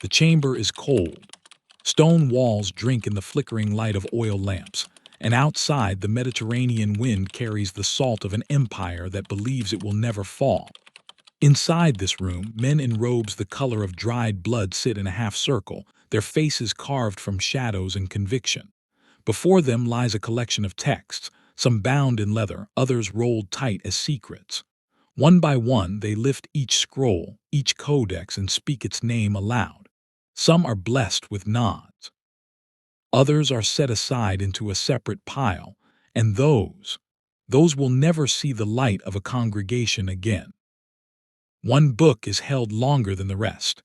The chamber is cold. Stone walls drink in the flickering light of oil lamps, and outside the Mediterranean wind carries the salt of an empire that believes it will never fall. Inside this room, men in robes the color of dried blood sit in a half circle, their faces carved from shadows and conviction. Before them lies a collection of texts, some bound in leather, others rolled tight as secrets. One by one, they lift each scroll, each codex, and speak its name aloud. Some are blessed with nods. Others are set aside into a separate pile, and those will never see the light of a congregation again. One book is held longer than the rest.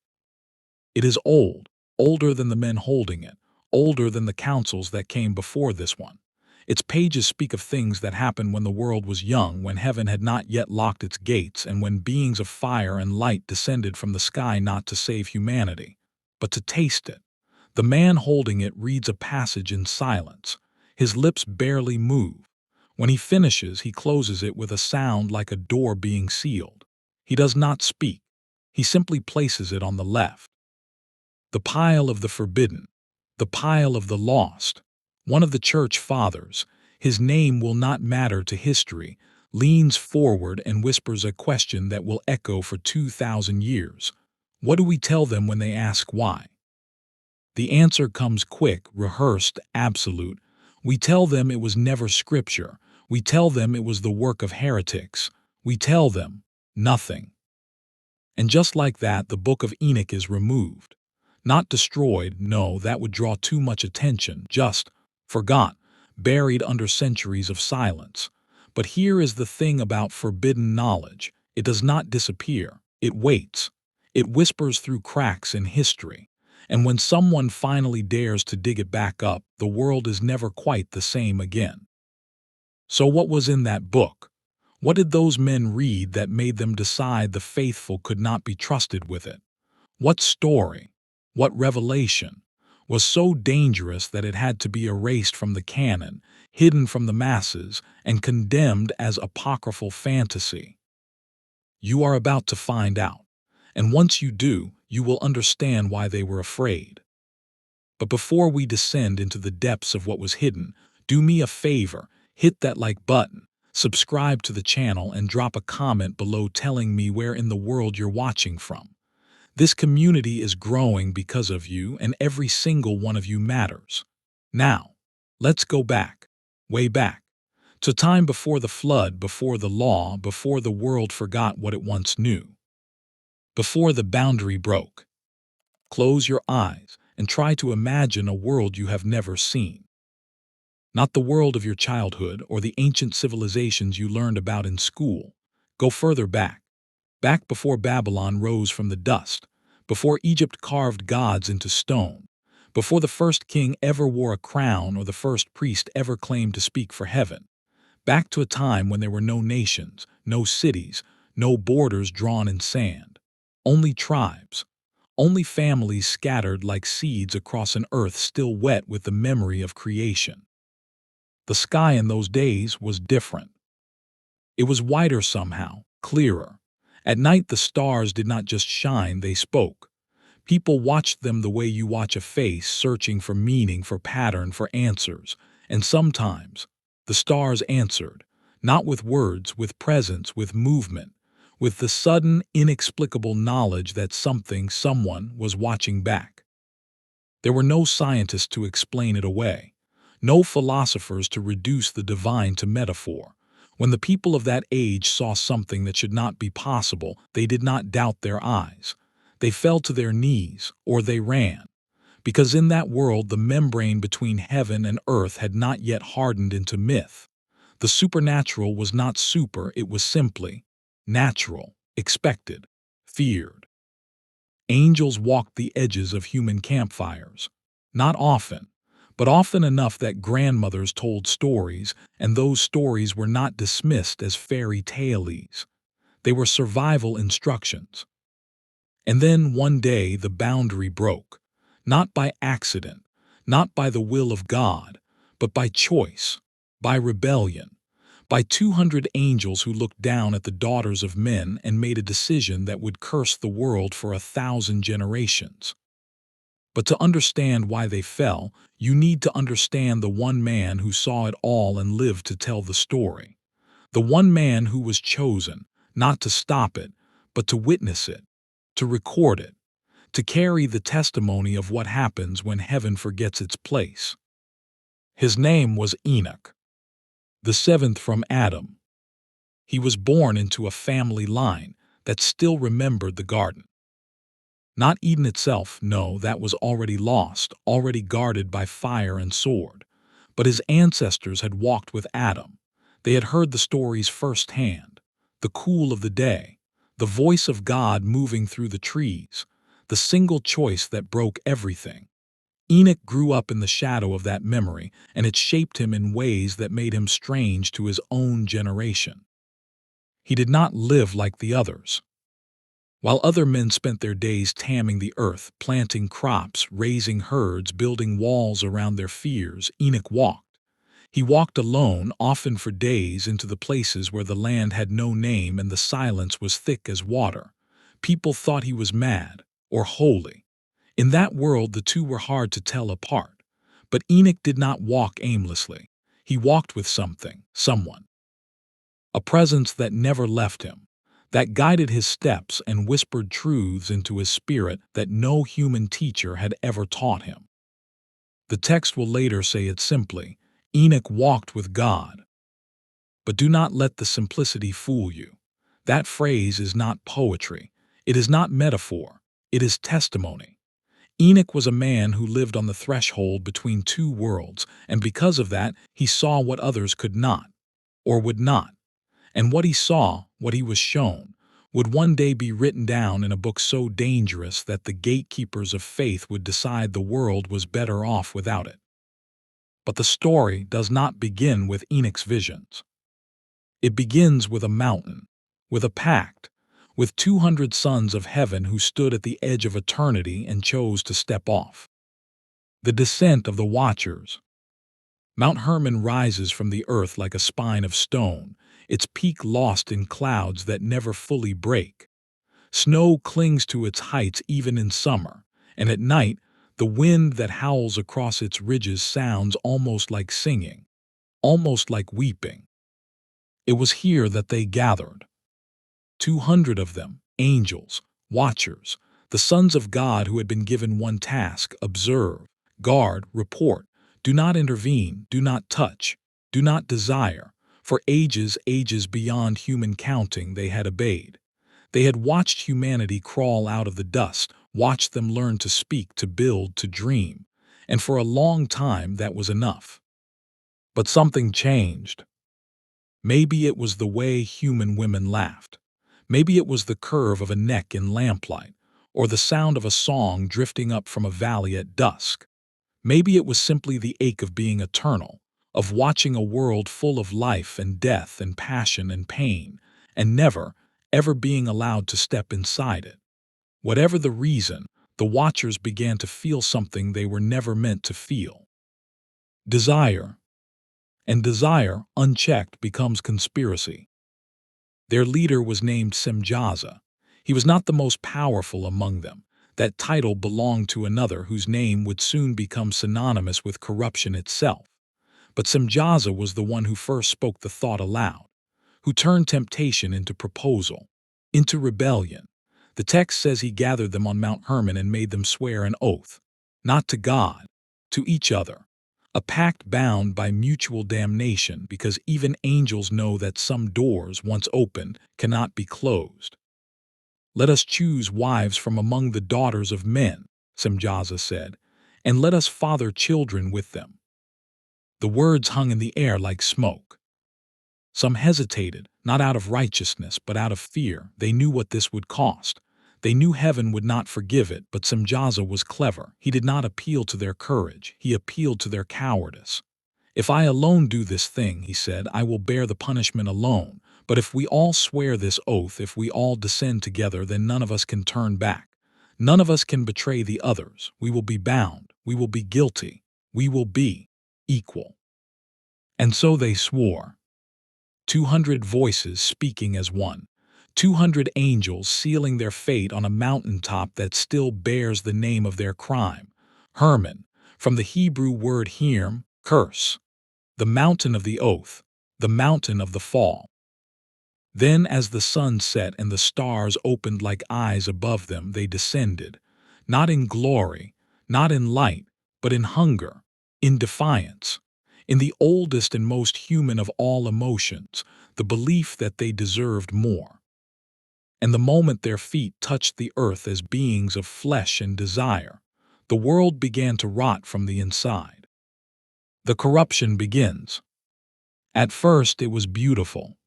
It is old, older than the men holding it, older than the councils that came before this one. Its pages speak of things that happened when the world was young, when heaven had not yet locked its gates, and when beings of fire and light descended from the sky not to save humanity, but to taste it. The man holding it reads a passage in silence. His lips barely move. When he finishes, he closes it with a sound like a door being sealed. He does not speak. He simply places it on the left. The pile of the forbidden, the pile of the lost. One of the church fathers, his name will not matter to history, leans forward and whispers a question that will echo for 2,000 years. What do we tell them when they ask why? The answer comes quick, rehearsed, absolute. We tell them it was never scripture. We tell them it was the work of heretics. We tell them nothing. And just like that, the Book of Enoch is removed. Not destroyed, no, that would draw too much attention, just forgot, buried under centuries of silence. But here is the thing about forbidden knowledge. It does not disappear. It waits. It whispers through cracks in history. And when someone finally dares to dig it back up, the world is never quite the same again. So what was in that book? What did those men read that made them decide the faithful could not be trusted with it? What story, what revelation, was so dangerous that it had to be erased from the canon, hidden from the masses, and condemned as apocryphal fantasy? You are about to find out, and once you do, you will understand why they were afraid. But before we descend into the depths of what was hidden, do me a favor, hit that like button, subscribe to the channel, and drop a comment below telling me where in the world you're watching from. This community is growing because of you, and every single one of you matters. Now, let's go back, way back, to time before the flood, before the law, before the world forgot what it once knew. Before the boundary broke. Close your eyes and try to imagine a world you have never seen. Not the world of your childhood or the ancient civilizations you learned about in school. Go further back. Back before Babylon rose from the dust, before Egypt carved gods into stone, before the first king ever wore a crown or the first priest ever claimed to speak for heaven. Back to a time when there were no nations, no cities, no borders drawn in sand. Only tribes. Only families scattered like seeds across an earth still wet with the memory of creation. The sky in those days was different. It was whiter somehow, clearer. At night the stars did not just shine, they spoke. People watched them the way you watch a face, searching for meaning, for pattern, for answers. And sometimes the stars answered, not with words, with presence, with movement, with the sudden, inexplicable knowledge that something, someone, was watching back. There were no scientists to explain it away, no philosophers to reduce the divine to metaphor. When the people of that age saw something that should not be possible, they did not doubt their eyes. They fell to their knees, or they ran. Because in that world the membrane between heaven and earth had not yet hardened into myth. The supernatural was not super, it was simply natural, expected, feared. Angels walked the edges of human campfires. Not often, but often enough that grandmothers told stories, and those stories were not dismissed as fairy tales. They were survival instructions. And then one day the boundary broke, not by accident, not by the will of God, but by choice, by rebellion, by 200 angels who looked down at the daughters of men and made a decision that would curse the world for 1,000 generations. But to understand why they fell, you need to understand the one man who saw it all and lived to tell the story. The one man who was chosen, not to stop it, but to witness it, to record it, to carry the testimony of what happens when heaven forgets its place. His name was Enoch, the seventh from Adam. He was born into a family line that still remembered the garden. Not Eden itself, no, that was already lost, already guarded by fire and sword. But his ancestors had walked with Adam. They had heard the stories firsthand, the cool of the day, the voice of God moving through the trees, the single choice that broke everything. Enoch grew up in the shadow of that memory, and it shaped him in ways that made him strange to his own generation. He did not live like the others. While other men spent their days tamming the earth, planting crops, raising herds, building walls around their fears, Enoch walked. He walked alone, often for days, into the places where the land had no name and the silence was thick as water. People thought he was mad or holy. In that world, the two were hard to tell apart. But Enoch did not walk aimlessly. He walked with something, someone. A presence that never left him, that guided his steps and whispered truths into his spirit that no human teacher had ever taught him. The text will later say it simply: Enoch walked with God. But do not let the simplicity fool you. That phrase is not poetry. It is not metaphor. It is testimony. Enoch was a man who lived on the threshold between two worlds, and because of that, he saw what others could not, or would not. And what he saw, what he was shown, would one day be written down in a book so dangerous that the gatekeepers of faith would decide the world was better off without it. But the story does not begin with Enoch's visions. It begins with a mountain, with a pact, with 200 sons of heaven who stood at the edge of eternity and chose to step off. The descent of the Watchers. Mount Hermon rises from the earth like a spine of stone, its peak lost in clouds that never fully break. Snow clings to its heights even in summer, and at night, the wind that howls across its ridges sounds almost like singing, almost like weeping. It was here that they gathered. 200 of them, angels, watchers, the sons of God who had been given one task: observe, guard, report. Do not intervene, do not touch, do not desire. For ages, ages beyond human counting, they had obeyed. They had watched humanity crawl out of the dust, watched them learn to speak, to build, to dream. And for a long time, that was enough. But something changed. Maybe it was the way human women laughed. Maybe it was the curve of a neck in lamplight, or the sound of a song drifting up from a valley at dusk. Maybe it was simply the ache of being eternal, of watching a world full of life and death and passion and pain, and never, ever being allowed to step inside it. Whatever the reason, the Watchers began to feel something they were never meant to feel. Desire. And desire, unchecked, becomes conspiracy. Their leader was named Semjaza. He was not the most powerful among them. That title belonged to another whose name would soon become synonymous with corruption itself. But Semjaza was the one who first spoke the thought aloud, who turned temptation into proposal, into rebellion. The text says he gathered them on Mount Hermon and made them swear an oath, not to God, to each other, a pact bound by mutual damnation, because even angels know that some doors, once opened, cannot be closed. Let us choose wives from among the daughters of men, Semjaza said, and let us father children with them. The words hung in the air like smoke. Some hesitated, not out of righteousness, but out of fear. They knew what this would cost. They knew heaven would not forgive it, but Semjaza was clever. He did not appeal to their courage. He appealed to their cowardice. If I alone do this thing, he said, I will bear the punishment alone. But if we all swear this oath, if we all descend together, then none of us can turn back. None of us can betray the others. We will be bound. We will be guilty. We will be equal. And so they swore. 200 voices speaking as one. 200 angels sealing their fate on a mountaintop that still bears the name of their crime. Hermon, from the Hebrew word Herm, curse, the mountain of the oath, the mountain of the fall. Then as the sun set and the stars opened like eyes above them, they descended, not in glory, not in light, but in hunger, in defiance, in the oldest and most human of all emotions, the belief that they deserved more. And the moment their feet touched the earth as beings of flesh and desire, the world began to rot from the inside. The corruption begins. At first it was beautiful.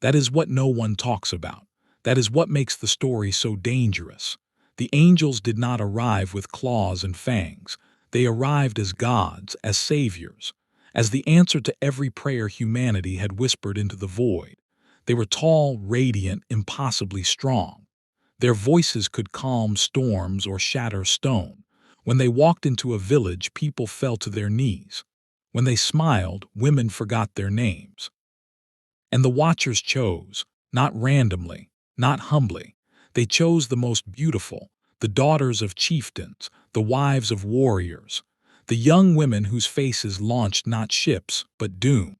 That is what no one talks about. That is what makes the story so dangerous. The angels did not arrive with claws and fangs. They arrived as gods, as saviors, as the answer to every prayer humanity had whispered into the void. They were tall, radiant, impossibly strong. Their voices could calm storms or shatter stone. When they walked into a village, people fell to their knees. When they smiled, women forgot their names. And the watchers chose, not randomly, not humbly. They chose the most beautiful, the daughters of chieftains, the wives of warriors, the young women whose faces launched not ships, but doom.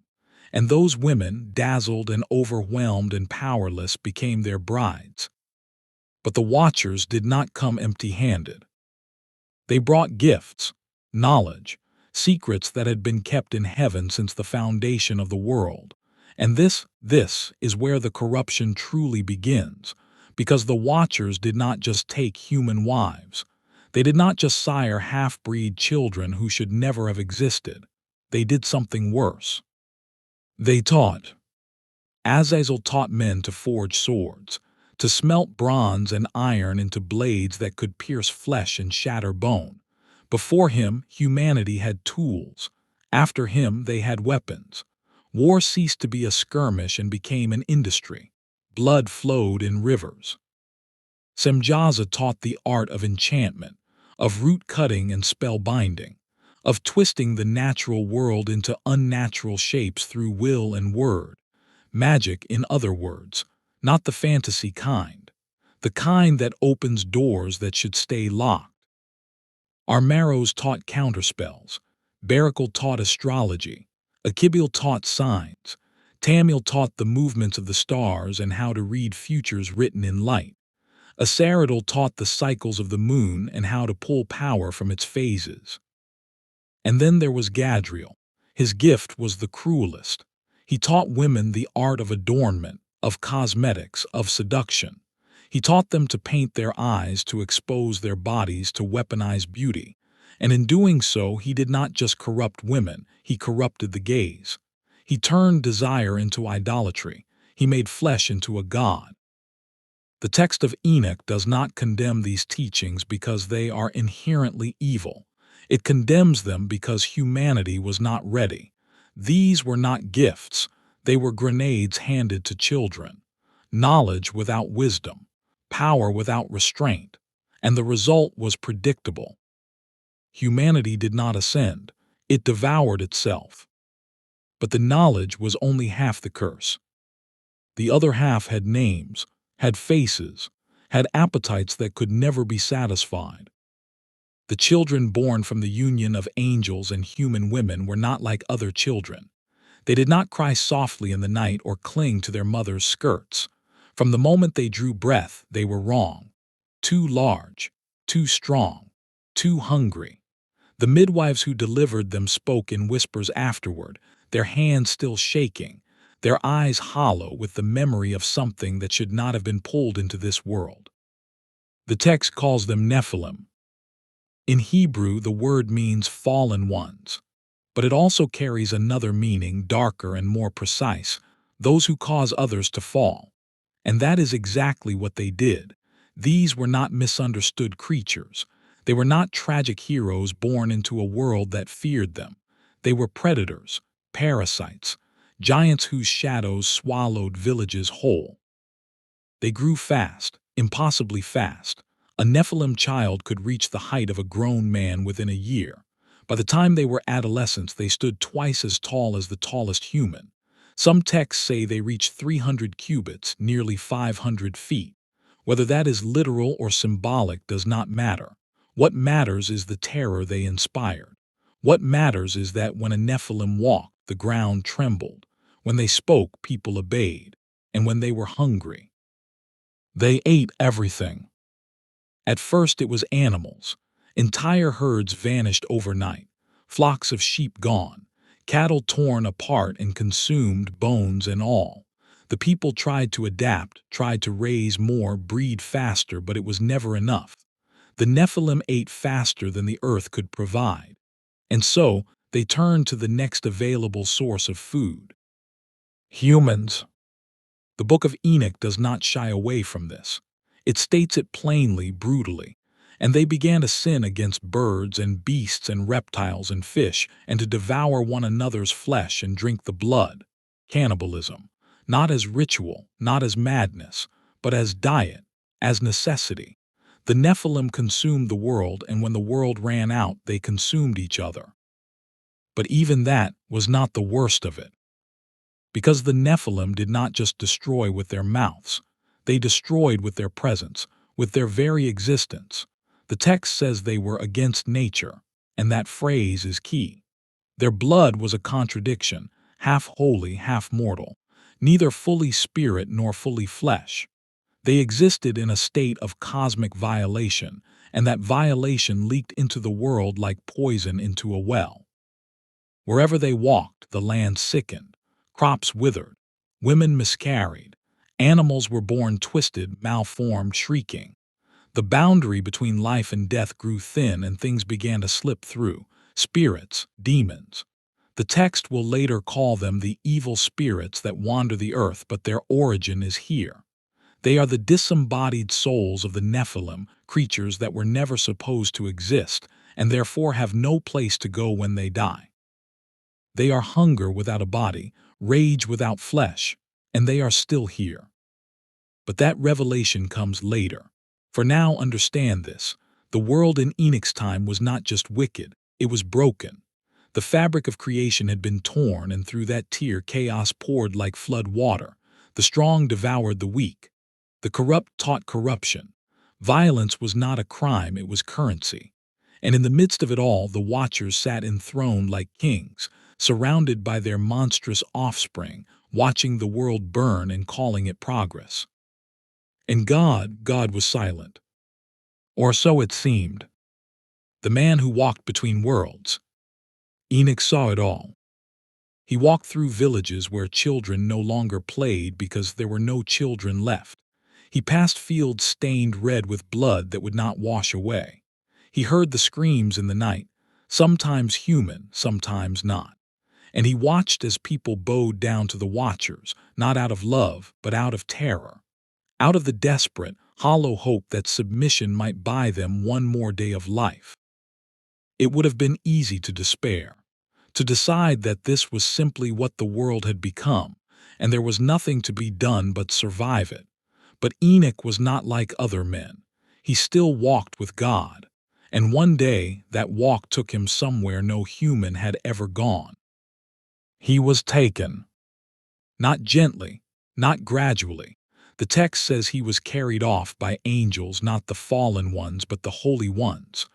And those women, dazzled and overwhelmed and powerless, became their brides. But the watchers did not come empty-handed. They brought gifts, knowledge, secrets that had been kept in heaven since the foundation of the world. And this is where the corruption truly begins, because the watchers did not just take human wives. They did not just sire half-breed children who should never have existed. They did something worse. They taught. Azazel taught men to forge swords, to smelt bronze and iron into blades that could pierce flesh and shatter bone. Before him, humanity had tools. After him, they had weapons. War ceased to be a skirmish and became an industry. Blood flowed in rivers. Semjaza taught the art of enchantment, of root-cutting and spell-binding, of twisting the natural world into unnatural shapes through will and word. Magic, in other words, not the fantasy kind, the kind that opens doors that should stay locked. Armaros taught counterspells, Barakel taught astrology, Akibil taught signs, Tamil taught the movements of the stars and how to read futures written in light. Asaradal taught the cycles of the moon and how to pull power from its phases. And then there was Gadriel. His gift was the cruelest. He taught women the art of adornment, of cosmetics, of seduction. He taught them to paint their eyes, to expose their bodies, to weaponize beauty. And in doing so, he did not just corrupt women, he corrupted the gaze. He turned desire into idolatry. He made flesh into a god. The text of Enoch does not condemn these teachings because they are inherently evil. It condemns them because humanity was not ready. These were not gifts. They were grenades handed to children. Knowledge without wisdom. Power without restraint. And the result was predictable. Humanity did not ascend. It devoured itself. But the knowledge was only half the curse. The other half had names, had faces, had appetites that could never be satisfied. The children born from the union of angels and human women were not like other children. They did not cry softly in the night or cling to their mother's skirts. From the moment they drew breath, they were wrong. Too large, too strong, too hungry. The midwives who delivered them spoke in whispers afterward, their hands still shaking, their eyes hollow with the memory of something that should not have been pulled into this world. The text calls them Nephilim. In Hebrew, the word means fallen ones, but it also carries another meaning, darker and more precise, those who cause others to fall. And that is exactly what they did. These were not misunderstood creatures. They were not tragic heroes born into a world that feared them. They were predators, parasites, giants whose shadows swallowed villages whole. They grew fast, impossibly fast. A Nephilim child could reach the height of a grown man within a year. By the time they were adolescents, they stood twice as tall as the tallest human. Some texts say they reached 300 cubits, nearly 500 feet. Whether that is literal or symbolic does not matter. What matters is the terror they inspired. What matters is that when a Nephilim walked, the ground trembled. When they spoke, people obeyed. And when they were hungry, they ate everything. At first it was animals. Entire herds vanished overnight. Flocks of sheep gone. Cattle torn apart and consumed, bones and all. The people tried to adapt, tried to raise more, breed faster, but it was never enough. The Nephilim ate faster than the earth could provide. And so, they turned to the next available source of food. Humans. The Book of Enoch does not shy away from this. It states it plainly, brutally. And they began to sin against birds and beasts and reptiles and fish, and to devour one another's flesh and drink the blood. Cannibalism. Not as ritual, not as madness, but as diet, as necessity. The Nephilim consumed the world, and when the world ran out, they consumed each other. But even that was not the worst of it. Because the Nephilim did not just destroy with their mouths, they destroyed with their presence, with their very existence. The text says they were against nature, and that phrase is key. Their blood was a contradiction, half holy, half mortal, neither fully spirit nor fully flesh. They existed in a state of cosmic violation, and that violation leaked into the world like poison into a well. Wherever they walked, the land sickened, crops withered, women miscarried, animals were born twisted, malformed, shrieking. The boundary between life and death grew thin and things began to slip through, spirits, demons. The text will later call them the evil spirits that wander the earth, but their origin is here. They are the disembodied souls of the Nephilim, creatures that were never supposed to exist, and therefore have no place to go when they die. They are hunger without a body, rage without flesh, and they are still here. But that revelation comes later. For now, understand this. The world in Enoch's time was not just wicked, it was broken. The fabric of creation had been torn, and through that tear chaos poured like flood water. The strong devoured the weak. The corrupt taught corruption. Violence was not a crime, it was currency. And in the midst of it all, the Watchers sat enthroned like kings, surrounded by their monstrous offspring, watching the world burn and calling it progress. And God was silent. Or so it seemed. The man who walked between worlds. Enoch saw it all. He walked through villages where children no longer played because there were no children left. He passed fields stained red with blood that would not wash away. He heard the screams in the night, sometimes human, sometimes not. And he watched as people bowed down to the Watchers, not out of love, but out of terror. Out of the desperate, hollow hope that submission might buy them one more day of life. It would have been easy to despair, to decide that this was simply what the world had become, and there was nothing to be done but survive it. But Enoch was not like other men. He still walked with God, and one day that walk took him somewhere no human had ever gone. He was taken. Not gently, not gradually. The text says he was carried off by angels, not the fallen ones, but the holy ones,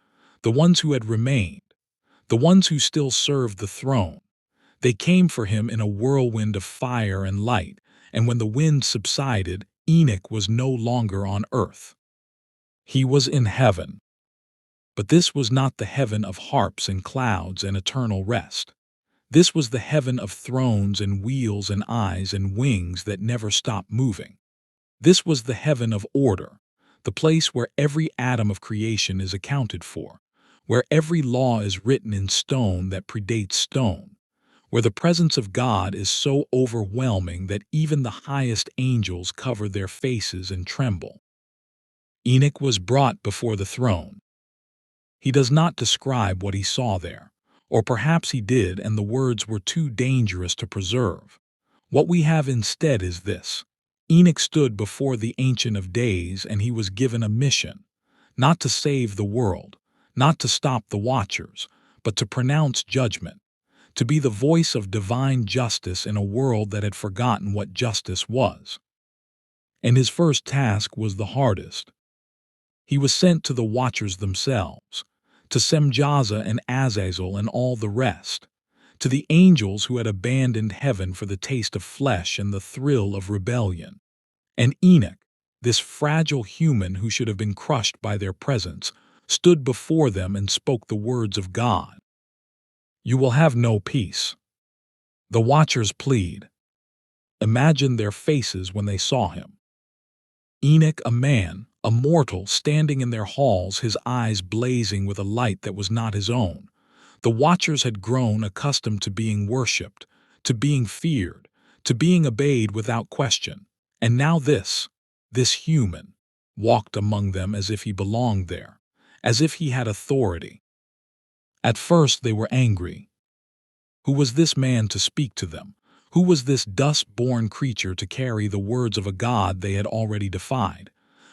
the ones who had remained, the ones who still served the throne. They came for him in a whirlwind of fire and light, and when the wind subsided, Enoch was no longer on earth. He was in heaven. But this was not the heaven of harps and clouds and eternal rest. This was the heaven of thrones and wheels and eyes and wings that never stopped moving. This was the heaven of order, the place where every atom of creation is accounted for, where every law is written in stone that predates stone, where the presence of God is so overwhelming that even the highest angels cover their faces and tremble. Enoch was brought before the throne. He does not describe what he saw there, or perhaps he did and the words were too dangerous to preserve. What we have instead is this. Enoch stood before the Ancient of Days and he was given a mission, not to save the world, not to stop the Watchers, but to pronounce judgment, to be the voice of divine justice in a world that had forgotten what justice was. And his first task was the hardest. He was sent to the watchers themselves, to Semjaza and Azazel and all the rest, to the angels who had abandoned heaven for the taste of flesh and the thrill of rebellion. And Enoch, this fragile human who should have been crushed by their presence, stood before them and spoke the words of God. You will have no peace. The watchers plead. Imagine their faces when they saw him. Enoch, a man, a mortal, standing in their halls, his eyes blazing with a light that was not his own. The watchers had grown accustomed to being worshipped, to being feared, to being obeyed without question. And now this human, walked among them as if he belonged there, as if he had authority. At first they were angry. Who was this man to speak to them? Who was this dust-born creature to carry the words of a God they had already defied?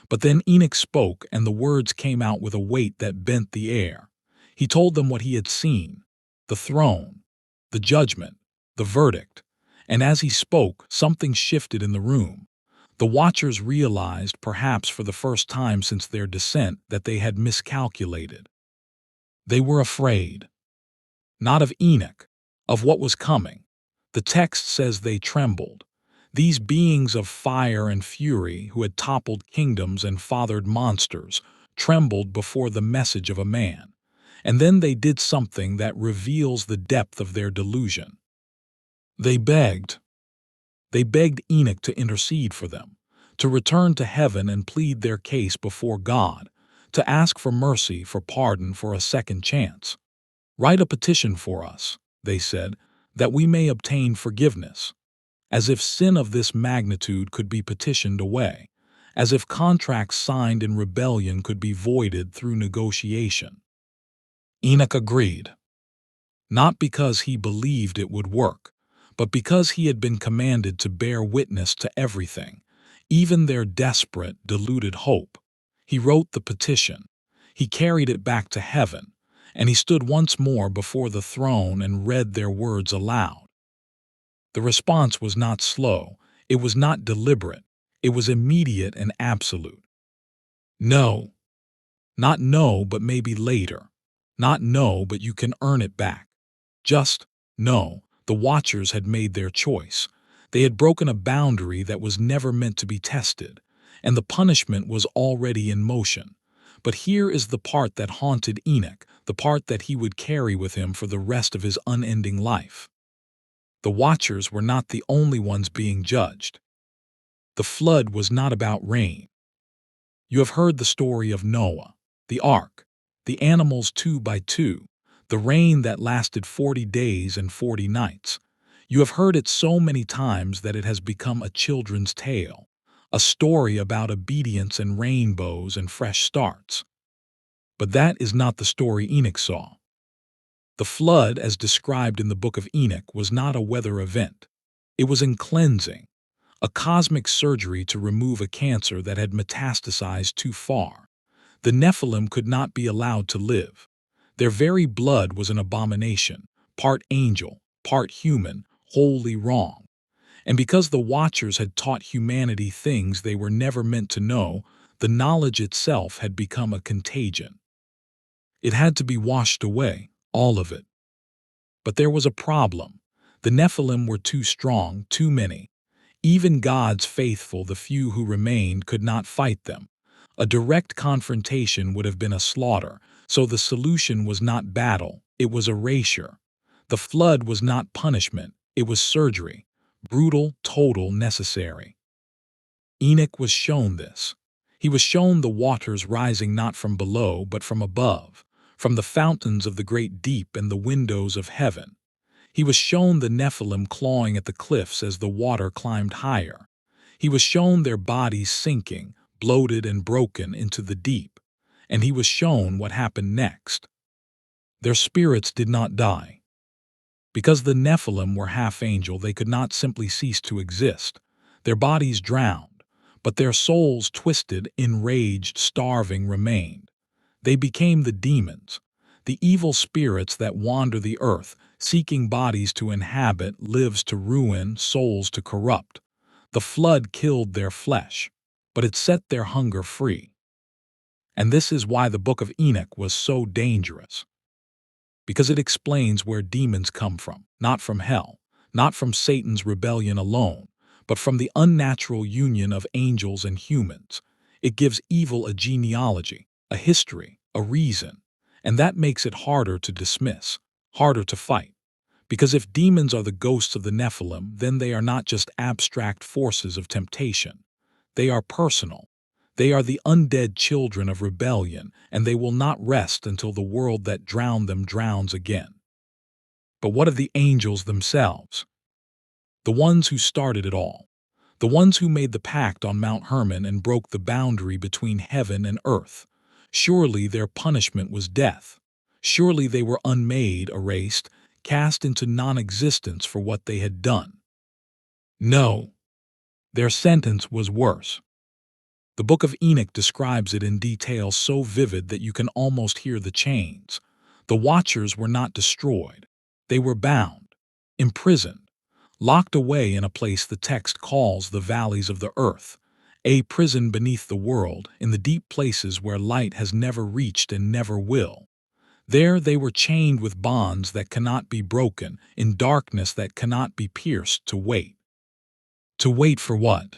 But then Enoch spoke, and the words came out with a weight that bent the air. He told them what he had seen, the throne, the judgment, the verdict. And as he spoke, something shifted in the room. The watchers realized, perhaps for the first time since their descent, that they had miscalculated. They were afraid. Not of Enoch, of what was coming. The text says they trembled. These beings of fire and fury, who had toppled kingdoms and fathered monsters, trembled before the message of a man. And then they did something that reveals the depth of their delusion. They begged. They begged Enoch to intercede for them, to return to heaven and plead their case before God, to ask for mercy, for pardon, for a second chance. Write a petition for us, they said, that we may obtain forgiveness. As if sin of this magnitude could be petitioned away, as if contracts signed in rebellion could be voided through negotiation. Enoch agreed, not because he believed it would work, but because he had been commanded to bear witness to everything, even their desperate, deluded hope. He wrote the petition. He carried it back to heaven, and he stood once more before the throne and read their words aloud. The response was not slow, it was not deliberate, it was immediate and absolute. No. Not no, but maybe later. Not no, but you can earn it back. Just no. The watchers had made their choice. They had broken a boundary that was never meant to be tested, and the punishment was already in motion. But here is the part that haunted Enoch, the part that he would carry with him for the rest of his unending life. The watchers were not the only ones being judged. The flood was not about rain. You have heard the story of Noah, the ark, the animals 2 by 2, the rain that lasted 40 days and 40 nights. You have heard it so many times that it has become a children's tale, a story about obedience and rainbows and fresh starts. But that is not the story Enoch saw. The flood, as described in the Book of Enoch, was not a weather event. It was a cleansing, a cosmic surgery to remove a cancer that had metastasized too far. The Nephilim could not be allowed to live. Their very blood was an abomination, part angel, part human, wholly wrong. And because the watchers had taught humanity things they were never meant to know, the knowledge itself had become a contagion. It had to be washed away, all of it. But there was a problem. The Nephilim were too strong, too many. Even God's faithful, the few who remained, could not fight them. A direct confrontation would have been a slaughter, so the solution was not battle, it was erasure. The flood was not punishment, it was surgery. Brutal, total, necessary. Enoch was shown this. He was shown the waters rising not from below, but from above, from the fountains of the great deep and the windows of heaven. He was shown the Nephilim clawing at the cliffs as the water climbed higher. He was shown their bodies sinking, bloated and broken, into the deep. And he was shown what happened next. Their spirits did not die. Because the Nephilim were half angel, they could not simply cease to exist. Their bodies drowned, but their souls, twisted, enraged, starving, remained. They became the demons, the evil spirits that wander the earth, seeking bodies to inhabit, lives to ruin, souls to corrupt. The flood killed their flesh, but it set their hunger free. And this is why the Book of Enoch was so dangerous, because it explains where demons come from, not from hell, not from Satan's rebellion alone, but from the unnatural union of angels and humans. It gives evil a genealogy, a history, a reason, and that makes it harder to dismiss, harder to fight. Because if demons are the ghosts of the Nephilim, then they are not just abstract forces of temptation. They are personal. They are the undead children of rebellion, and they will not rest until the world that drowned them drowns again. But what of the angels themselves? The ones who started it all. The ones who made the pact on Mount Hermon and broke the boundary between heaven and earth. Surely their punishment was death. Surely they were unmade, erased, cast into non-existence for what they had done. No, their sentence was worse. The Book of Enoch describes it in detail so vivid that you can almost hear the chains. The watchers were not destroyed. They were bound, imprisoned, locked away in a place the text calls the valleys of the earth, a prison beneath the world, in the deep places where light has never reached and never will. There they were chained with bonds that cannot be broken, in darkness that cannot be pierced, to wait. To wait for what?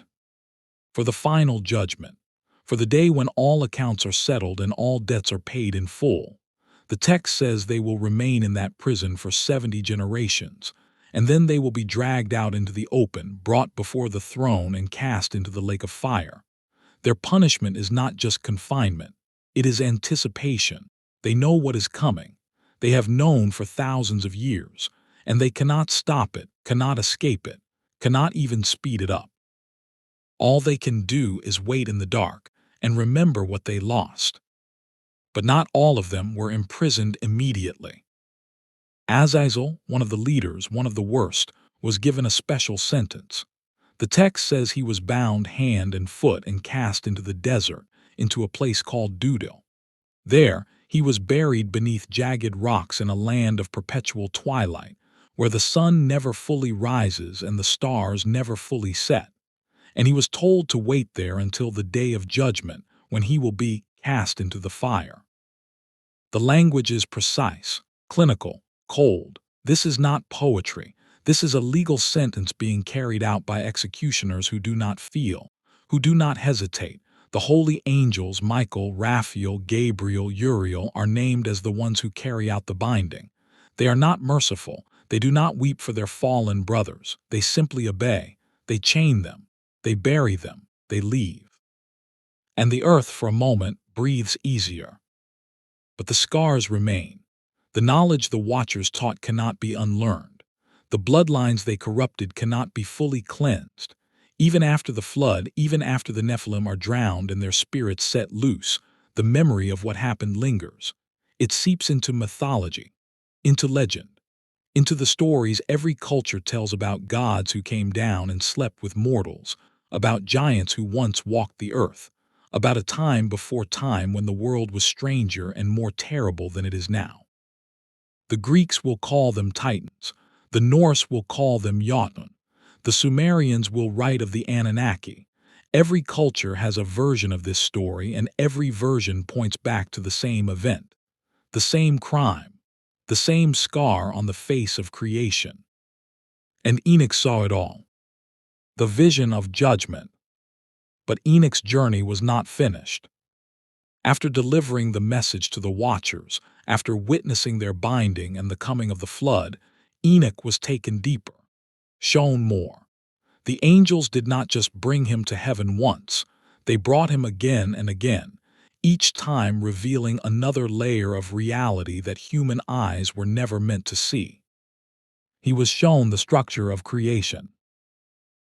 For the final judgment, for the day when all accounts are settled and all debts are paid in full. The text says they will remain in that prison for 70 generations, and then they will be dragged out into the open, brought before the throne, and cast into the lake of fire. Their punishment is not just confinement, it is anticipation. They know what is coming. They have known for thousands of years, and they cannot stop it, cannot escape it, cannot even speed it up. All they can do is wait in the dark and remember what they lost. But not all of them were imprisoned immediately. Azazel, one of the leaders, one of the worst, was given a special sentence. The text says he was bound hand and foot and cast into the desert, into a place called Dudil. There, he was buried beneath jagged rocks in a land of perpetual twilight, where the sun never fully rises and the stars never fully set. And he was told to wait there until the day of judgment, when he will be cast into the fire. The language is precise, clinical, cold. This is not poetry. This is a legal sentence being carried out by executioners who do not feel, who do not hesitate. The holy angels Michael, Raphael, Gabriel, Uriel are named as the ones who carry out the binding. They are not merciful. They do not weep for their fallen brothers. They simply obey. They chain them. They bury them. They leave. And the earth, for a moment, breathes easier. But the scars remain. The knowledge the watchers taught cannot be unlearned. The bloodlines they corrupted cannot be fully cleansed. Even after the flood, even after the Nephilim are drowned and their spirits set loose, the memory of what happened lingers. It seeps into mythology, into legend, into the stories every culture tells about gods who came down and slept with mortals, about giants who once walked the earth, about a time before time when the world was stranger and more terrible than it is now. The Greeks will call them Titans. The Norse will call them Jotun. The Sumerians will write of the Anunnaki. Every culture has a version of this story, and every version points back to the same event, the same crime, the same scar on the face of creation. And Enoch saw it all. The vision of judgment. But Enoch's journey was not finished. After delivering the message to the watchers, after witnessing their binding and the coming of the flood, Enoch was taken deeper, shown more. The angels did not just bring him to heaven once, they brought him again and again, each time revealing another layer of reality that human eyes were never meant to see. He was shown the structure of creation.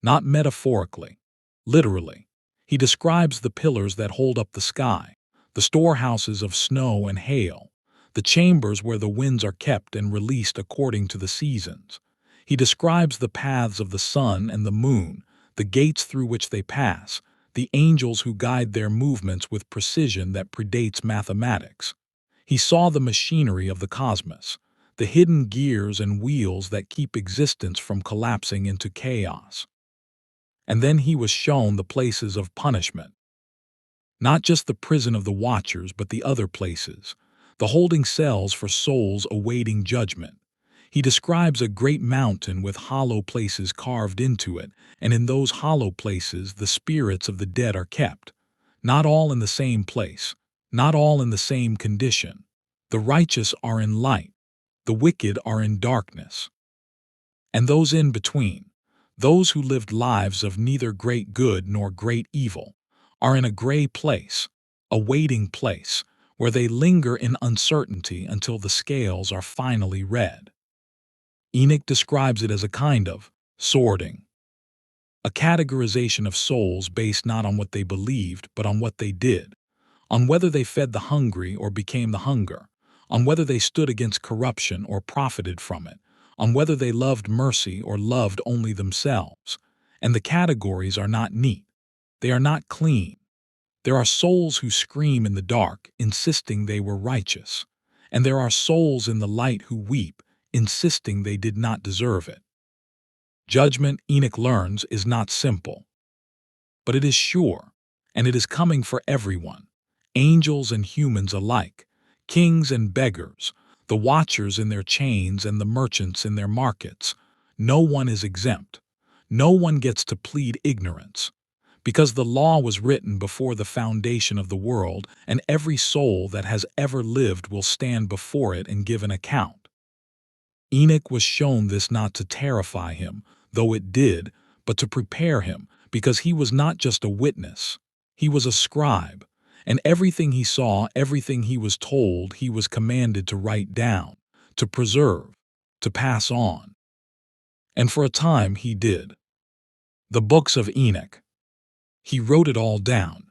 Not metaphorically, literally. He describes the pillars that hold up the sky, the storehouses of snow and hail, the chambers where the winds are kept and released according to the seasons. He describes the paths of the sun and the moon, the gates through which they pass, the angels who guide their movements with precision that predates mathematics. He saw the machinery of the cosmos, the hidden gears and wheels that keep existence from collapsing into chaos. And then he was shown the places of punishment. Not just the prison of the watchers, but the other places, the holding cells for souls awaiting judgment. He describes a great mountain with hollow places carved into it, and in those hollow places the spirits of the dead are kept. Not all in the same place, not all in the same condition. The righteous are in light, the wicked are in darkness. And those in between, those who lived lives of neither great good nor great evil, are in a gray place, a waiting place, where they linger in uncertainty until the scales are finally read. Enoch describes it as a kind of sorting, a categorization of souls based not on what they believed but on what they did, on whether they fed the hungry or became the hunger, on whether they stood against corruption or profited from it, on whether they loved mercy or loved only themselves. And the categories are not neat. They are not clean. There are souls who scream in the dark, insisting they were righteous. And there are souls in the light who weep, insisting they did not deserve it. Judgment, Enoch learns, is not simple. But it is sure, and it is coming for everyone, angels and humans alike, kings and beggars, the watchers in their chains and the merchants in their markets. No one is exempt. No one gets to plead ignorance. Because the law was written before the foundation of the world, and every soul that has ever lived will stand before it and give an account. Enoch was shown this not to terrify him, though it did, but to prepare him, because he was not just a witness. He was a scribe, and everything he saw, everything he was told, he was commanded to write down, to preserve, to pass on. And for a time he did. The books of Enoch. He wrote it all down.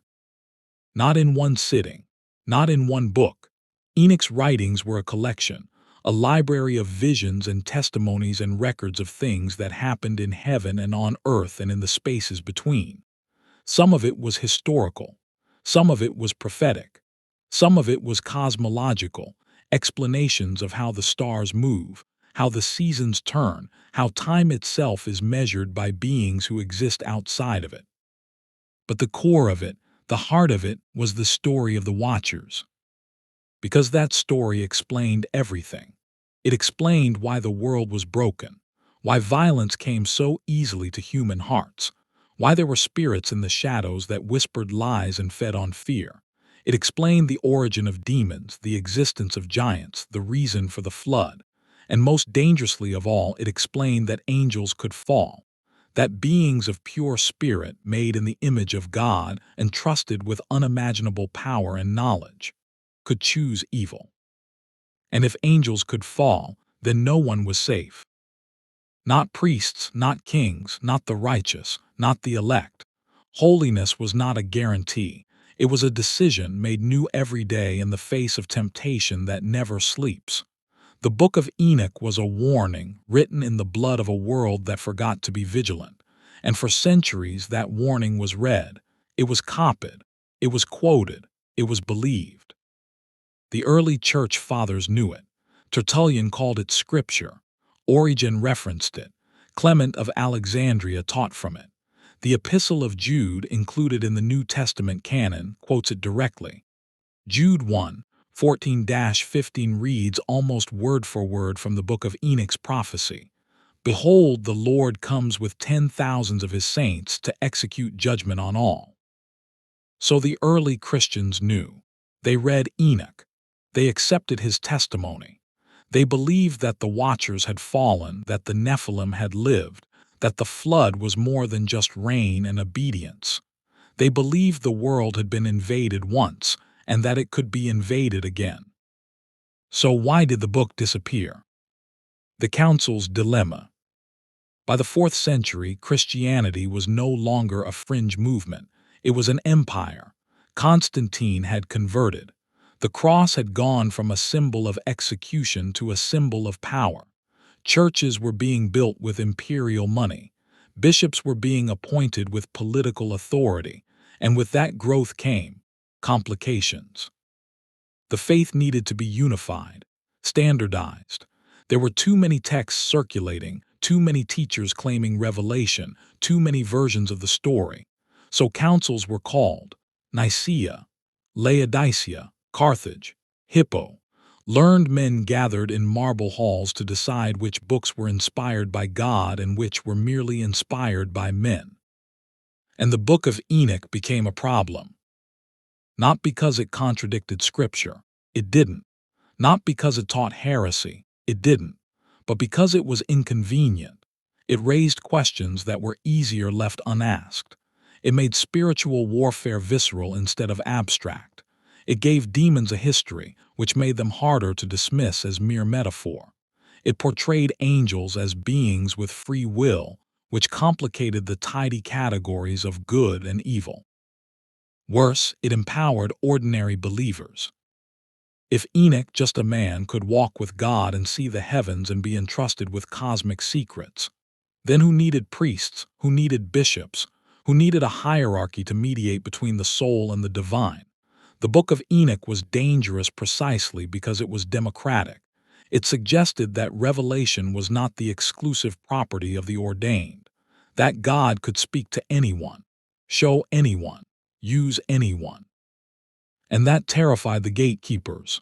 Not in one sitting, not in one book. Enoch's writings were a collection, a library of visions and testimonies and records of things that happened in heaven and on earth and in the spaces between. Some of it was historical, some of it was prophetic, some of it was cosmological, explanations of how the stars move, how the seasons turn, how time itself is measured by beings who exist outside of it. But the core of it, the heart of it, was the story of the Watchers. Because that story explained everything. It explained why the world was broken, why violence came so easily to human hearts, why there were spirits in the shadows that whispered lies and fed on fear. It explained the origin of demons, the existence of giants, the reason for the flood. And most dangerously of all, it explained that angels could fall, that beings of pure spirit, made in the image of God, entrusted with unimaginable power and knowledge, could choose evil. And if angels could fall, then no one was safe. Not priests, not kings, not the righteous, not the elect. Holiness was not a guarantee. It was a decision made new every day in the face of temptation that never sleeps. The Book of Enoch was a warning written in the blood of a world that forgot to be vigilant. And for centuries that warning was read. It was copied. It was quoted. It was believed. The early church fathers knew it. Tertullian called it Scripture. Origen referenced it. Clement of Alexandria taught from it. The Epistle of Jude, included in the New Testament canon, quotes it directly. Jude 1:14-15 reads almost word for word from the Book of Enoch's prophecy. Behold, the Lord comes with 10,000s of his saints to execute judgment on all. So the early Christians knew. They read Enoch. They accepted his testimony. They believed that the Watchers had fallen, that the Nephilim had lived, that the flood was more than just rain and obedience. They believed the world had been invaded once, and that it could be invaded again. So why did the book disappear? The Council's dilemma. By the 4th century, Christianity was no longer a fringe movement. It was an empire. Constantine had converted. The cross had gone from a symbol of execution to a symbol of power. Churches were being built with imperial money. Bishops were being appointed with political authority. And with that growth came complications. The faith needed to be unified, standardized. There were too many texts circulating, too many teachers claiming revelation, too many versions of the story. So councils were called, Nicaea, Laodicea, Carthage, Hippo. Learned men gathered in marble halls to decide which books were inspired by God and which were merely inspired by men. And the Book of Enoch became a problem. Not because it contradicted Scripture. It didn't. Not because it taught heresy. It didn't. But because it was inconvenient. It raised questions that were easier left unasked. It made spiritual warfare visceral instead of abstract. It gave demons a history, which made them harder to dismiss as mere metaphor. It portrayed angels as beings with free will, which complicated the tidy categories of good and evil. Worse, it empowered ordinary believers. If Enoch, just a man, could walk with God and see the heavens and be entrusted with cosmic secrets, then who needed priests, who needed bishops, who needed a hierarchy to mediate between the soul and the divine? The Book of Enoch was dangerous precisely because it was democratic. It suggested that revelation was not the exclusive property of the ordained, that God could speak to anyone, show anyone, use anyone. And that terrified the gatekeepers.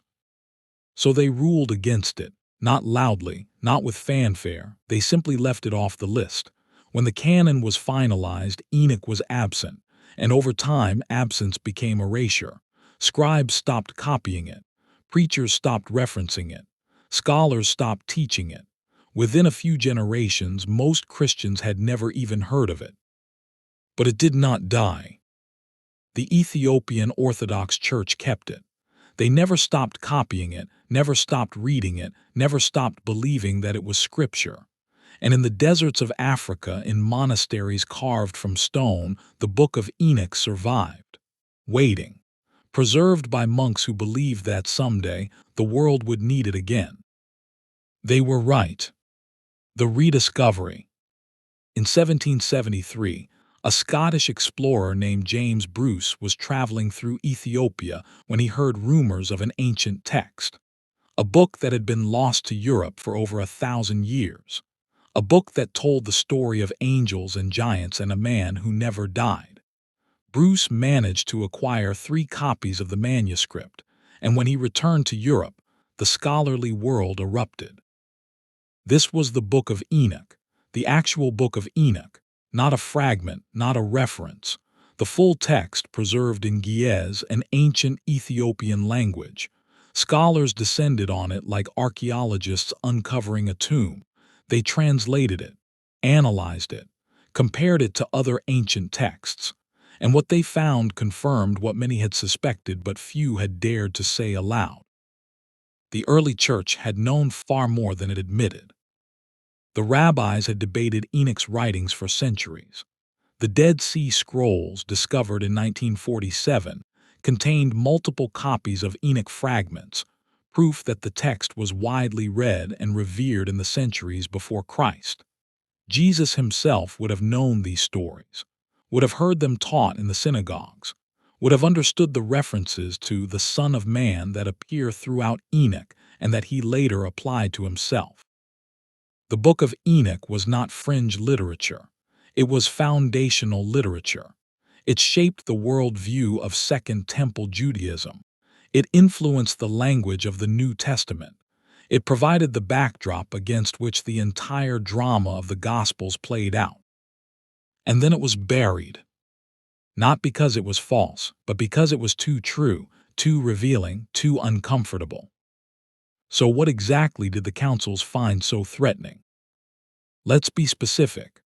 So they ruled against it, not loudly, not with fanfare. They simply left it off the list. When the canon was finalized, Enoch was absent, and over time, absence became erasure. Scribes stopped copying it. Preachers stopped referencing it. Scholars stopped teaching it. Within a few generations, most Christians had never even heard of it. But it did not die. The Ethiopian Orthodox Church kept it. They never stopped copying it, never stopped reading it, never stopped believing that it was Scripture. And in the deserts of Africa, in monasteries carved from stone, the Book of Enoch survived, waiting, preserved by monks who believed that someday the world would need it again. They were right. The rediscovery. In 1773, a Scottish explorer named James Bruce was traveling through Ethiopia when he heard rumors of an ancient text, a book that had been lost to Europe for over 1,000 years, a book that told the story of angels and giants and a man who never died. Bruce managed to acquire 3 copies of the manuscript, and when he returned to Europe, the scholarly world erupted. This was the Book of Enoch, the actual Book of Enoch, not a fragment, not a reference. The full text preserved in Ge'ez, an ancient Ethiopian language. Scholars descended on it like archaeologists uncovering a tomb. They translated it, analyzed it, compared it to other ancient texts. And what they found confirmed what many had suspected but few had dared to say aloud. The early church had known far more than it admitted. The rabbis had debated Enoch's writings for centuries. The Dead Sea Scrolls, discovered in 1947, contained multiple copies of Enoch fragments, proof that the text was widely read and revered in the centuries before Christ. Jesus himself would have known these stories, would have heard them taught in the synagogues, would have understood the references to the Son of Man that appear throughout Enoch and that he later applied to himself. The Book of Enoch was not fringe literature. It was foundational literature. It shaped the worldview of Second Temple Judaism. It influenced the language of the New Testament. It provided the backdrop against which the entire drama of the Gospels played out. And then it was buried. Not because it was false, but because it was too true, too revealing, too uncomfortable. So what exactly did the councils find so threatening? Let's be specific.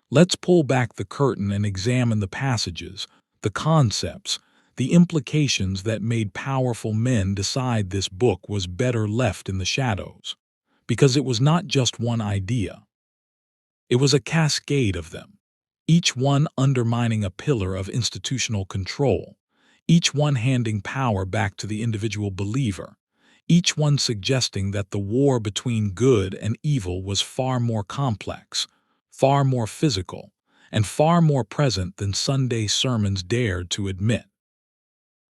Let's pull back the curtain and examine the passages, the concepts, the implications that made powerful men decide this book was better left in the shadows. Because it was not just one idea. It was a cascade of them, each one undermining a pillar of institutional control, each one handing power back to the individual believer, each one suggesting that the war between good and evil was far more complex, far more physical, and far more present than Sunday sermons dared to admit.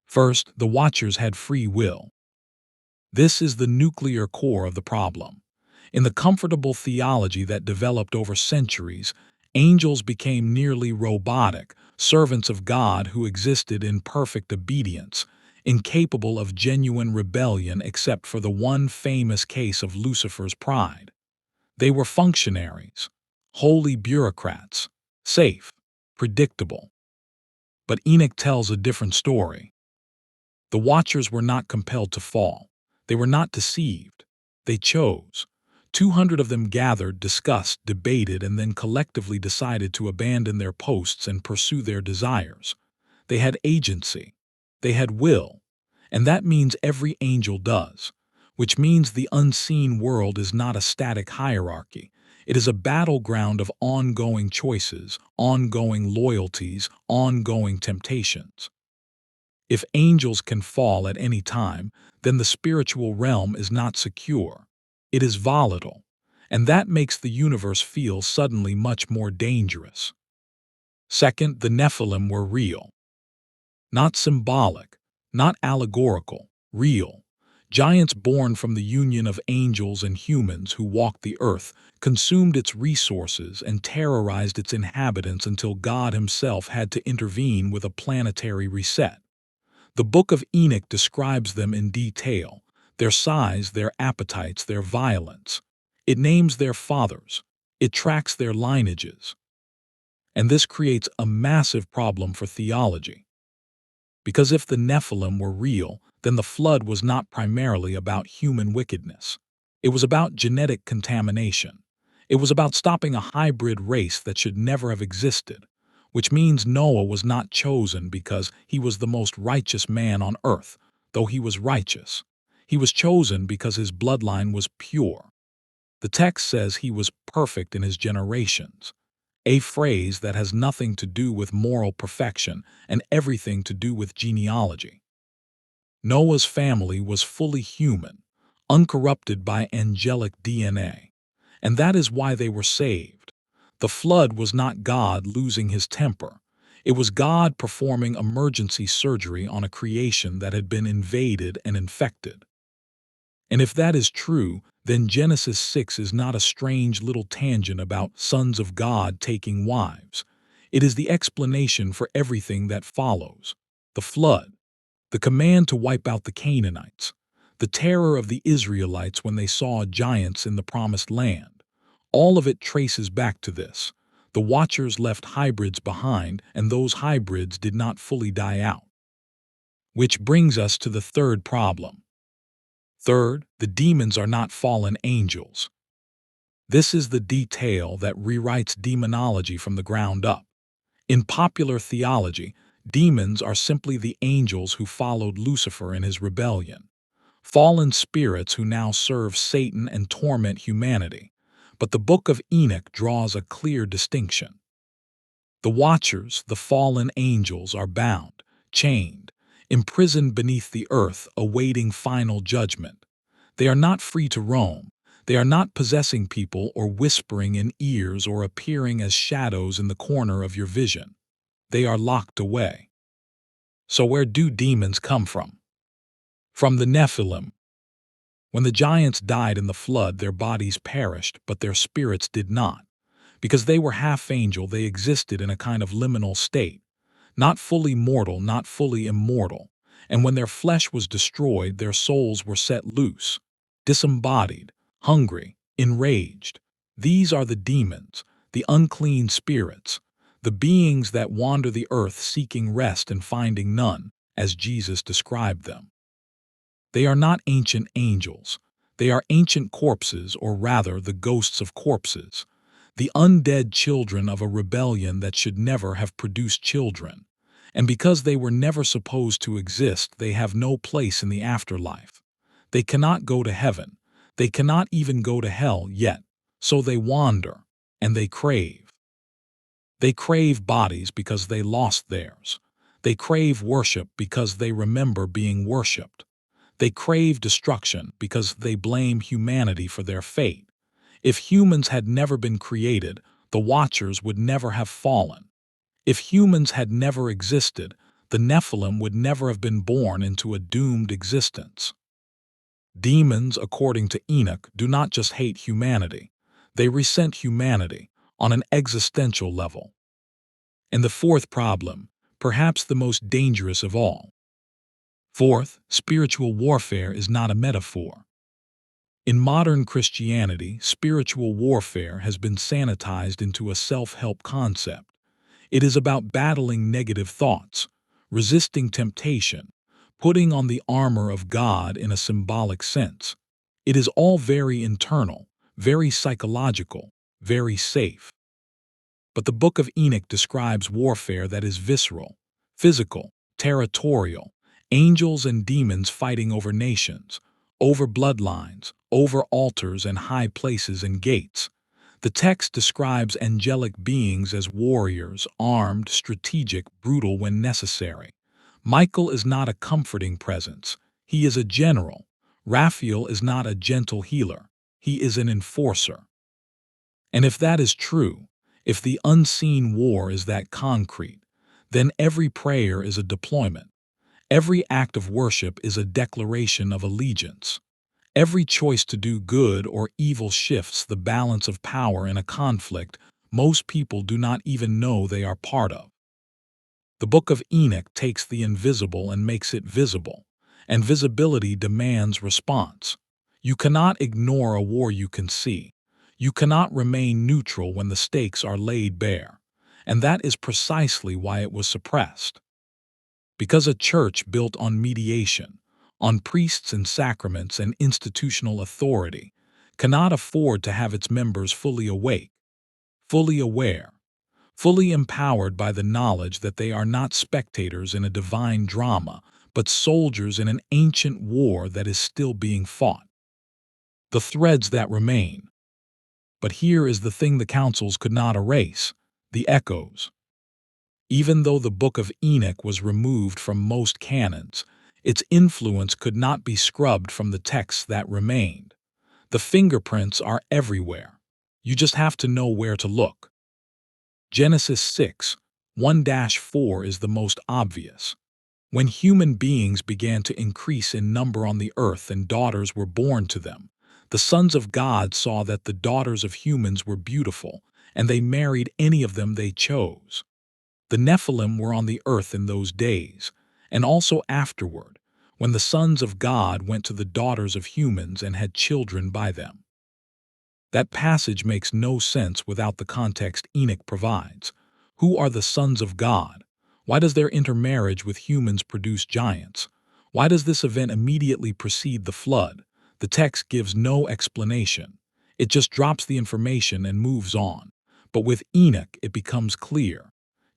First, the Watchers had free will. This is the nuclear core of the problem. In the comfortable theology that developed over centuries, angels became nearly robotic, servants of God who existed in perfect obedience, incapable of genuine rebellion except for the one famous case of Lucifer's pride. They were functionaries, holy bureaucrats, safe, predictable. But Enoch tells a different story. The watchers were not compelled to fall. They were not deceived. They chose. 200 of them gathered, discussed, debated, and then collectively decided to abandon their posts and pursue their desires. They had agency. They had will. And that means every angel does, which means the unseen world is not a static hierarchy. It is a battleground of ongoing choices, ongoing loyalties, ongoing temptations. If angels can fall at any time, then the spiritual realm is not secure. It is volatile, and that makes the universe feel suddenly much more dangerous. Second, the Nephilim were real. Not symbolic, not allegorical, real. Giants born from the union of angels and humans who walked the earth, consumed its resources, and terrorized its inhabitants until God himself had to intervene with a planetary reset. The Book of Enoch describes them in detail, their size, their appetites, their violence. It names their fathers. It tracks their lineages. And this creates a massive problem for theology. Because if the Nephilim were real, then the flood was not primarily about human wickedness. It was about genetic contamination. It was about stopping a hybrid race that should never have existed, which means Noah was not chosen because he was the most righteous man on earth, though he was righteous. He was chosen because his bloodline was pure. The text says he was perfect in his generations, a phrase that has nothing to do with moral perfection and everything to do with genealogy. Noah's family was fully human, uncorrupted by angelic DNA, and that is why they were saved. The flood was not God losing his temper. It was God performing emergency surgery on a creation that had been invaded and infected. And if that is true, then Genesis 6 is not a strange little tangent about sons of God taking wives. It is the explanation for everything that follows: the flood, the command to wipe out the Canaanites, the terror of the Israelites when they saw giants in the promised land. All of it traces back to this. The watchers left hybrids behind, and those hybrids did not fully die out. Which brings us to the third problem. Third, the demons are not fallen angels. This is the detail that rewrites demonology from the ground up. In popular theology, demons are simply the angels who followed Lucifer in his rebellion, fallen spirits who now serve Satan and torment humanity. But the Book of Enoch draws a clear distinction. The watchers, the fallen angels, are bound, chained, imprisoned beneath the earth, awaiting final judgment. They are not free to roam. They are not possessing people or whispering in ears or appearing as shadows in the corner of your vision. They are locked away. So where do demons come from? From the Nephilim. When the giants died in the flood, their bodies perished, but their spirits did not. Because they were half angel, they existed in a kind of liminal state, not fully mortal, not fully immortal. And when their flesh was destroyed, their souls were set loose, disembodied, hungry, enraged. These are the demons, the unclean spirits, the beings that wander the earth seeking rest and finding none, as Jesus described them. They are not ancient angels. They are ancient corpses, or rather the ghosts of corpses, the undead children of a rebellion that should never have produced children. And because they were never supposed to exist, they have no place in the afterlife. They cannot go to heaven. They cannot even go to hell yet. So they wander, and they crave. They crave bodies because they lost theirs. They crave worship because they remember being worshipped. They crave destruction because they blame humanity for their fate. If humans had never been created, the Watchers would never have fallen. If humans had never existed, the Nephilim would never have been born into a doomed existence. Demons, according to Enoch, do not just hate humanity. They resent humanity on an existential level. And the fourth problem, perhaps the most dangerous of all. Fourth, spiritual warfare is not a metaphor. In modern Christianity, spiritual warfare has been sanitized into a self-help concept. It is about battling negative thoughts, resisting temptation, putting on the armor of God in a symbolic sense. It is all very internal, very psychological, very safe. But the Book of Enoch describes warfare that is visceral, physical, territorial, angels and demons fighting over nations, over bloodlines, over altars and high places and gates. The text describes angelic beings as warriors, armed, strategic, brutal when necessary. Michael is not a comforting presence. He is a general. Raphael is not a gentle healer. He is an enforcer. And if that is true, if the unseen war is that concrete, then every prayer is a deployment. Every act of worship is a declaration of allegiance. Every choice to do good or evil shifts the balance of power in a conflict most people do not even know they are part of. The Book of Enoch takes the invisible and makes it visible, and visibility demands response. You cannot ignore a war you can see. You cannot remain neutral when the stakes are laid bare, and that is precisely why it was suppressed. Because a church built on mediation, on priests and sacraments and institutional authority, cannot afford to have its members fully awake, fully aware, fully empowered by the knowledge that they are not spectators in a divine drama, but soldiers in an ancient war that is still being fought. The threads that remain. But here is the thing the councils could not erase: the echoes. Even though the Book of Enoch was removed from most canons, its influence could not be scrubbed from the texts that remained. The fingerprints are everywhere. You just have to know where to look. Genesis 6, 1-4 is the most obvious. When human beings began to increase in number on the earth and daughters were born to them, the sons of God saw that the daughters of humans were beautiful, and they married any of them they chose. The Nephilim were on the earth in those days, and also afterward, when the sons of God went to the daughters of humans and had children by them. That passage makes no sense without the context Enoch provides. Who are the sons of God? Why does their intermarriage with humans produce giants? Why does this event immediately precede the flood? The text gives no explanation. It just drops the information and moves on. But with Enoch, it becomes clear.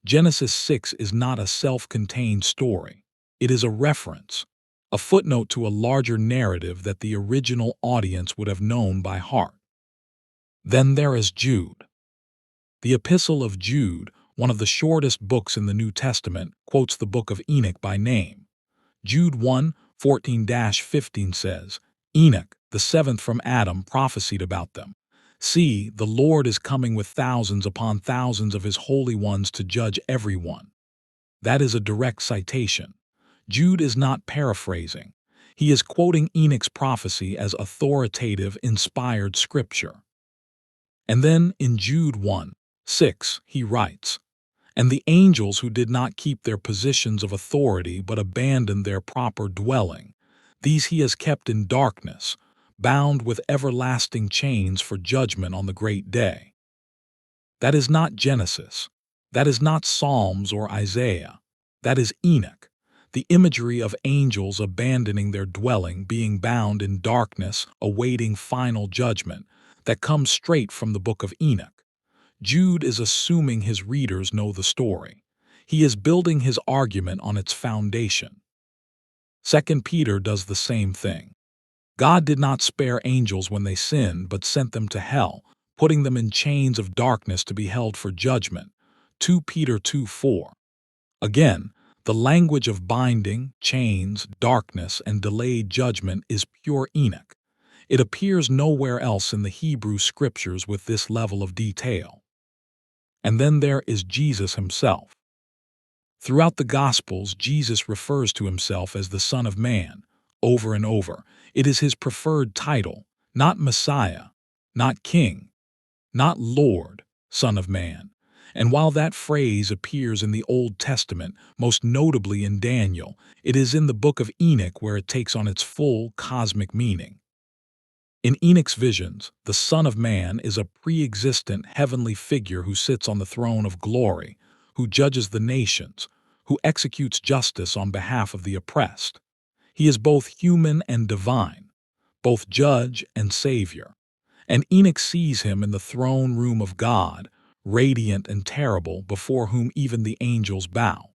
Genesis 6 is not a self-contained story. It is a reference, a footnote to a larger narrative that the original audience would have known by heart. Then there is Jude. The Epistle of Jude, one of the shortest books in the New Testament, quotes the Book of Enoch by name. Jude 1:14-15 says, "Enoch, the seventh from Adam, prophesied about them. See, the Lord is coming with thousands upon thousands of his holy ones to judge everyone." That is a direct citation. Jude is not paraphrasing. He is quoting Enoch's prophecy as authoritative, inspired scripture. And then in Jude 1:6, he writes, "And the angels who did not keep their positions of authority but abandoned their proper dwelling, these he has kept in darkness, bound with everlasting chains for judgment on the great day." That is not Genesis. That is not Psalms or Isaiah. That is Enoch, the imagery of angels abandoning their dwelling, being bound in darkness, awaiting final judgment, that comes straight from the Book of Enoch. Jude is assuming his readers know the story. He is building his argument on its foundation. 2 Peter does the same thing. God did not spare angels when they sinned, but sent them to hell, putting them in chains of darkness to be held for judgment. 2 Peter 2:4. Again, the language of binding, chains, darkness, and delayed judgment is pure Enoch. It appears nowhere else in the Hebrew scriptures with this level of detail. And then there is Jesus himself. Throughout the Gospels, Jesus refers to himself as the Son of Man, over and over. It is his preferred title, not Messiah, not King, not Lord, Son of Man. And while that phrase appears in the Old Testament, most notably in Daniel, it is in the Book of Enoch where it takes on its full cosmic meaning. In Enoch's visions, the Son of Man is a pre-existent heavenly figure who sits on the throne of glory, who judges the nations, who executes justice on behalf of the oppressed. He is both human and divine, both judge and savior. And Enoch sees him in the throne room of God, radiant and terrible, before whom even the angels bow.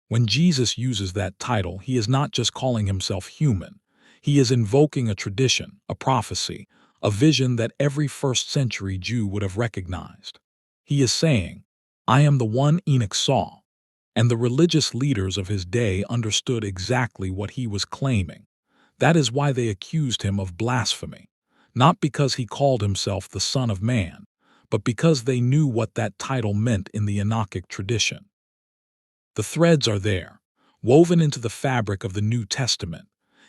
When Jesus uses that title, he is not just calling himself human. He is invoking a tradition, a prophecy, a vision that every first-century Jew would have recognized. He is saying, "I am the one Enoch saw," and the religious leaders of his day understood exactly what he was claiming. That is why they accused him of blasphemy, not because he called himself the Son of Man, but because they knew what that title meant in the Enochic tradition. The threads are there, woven into the fabric of the New Testament,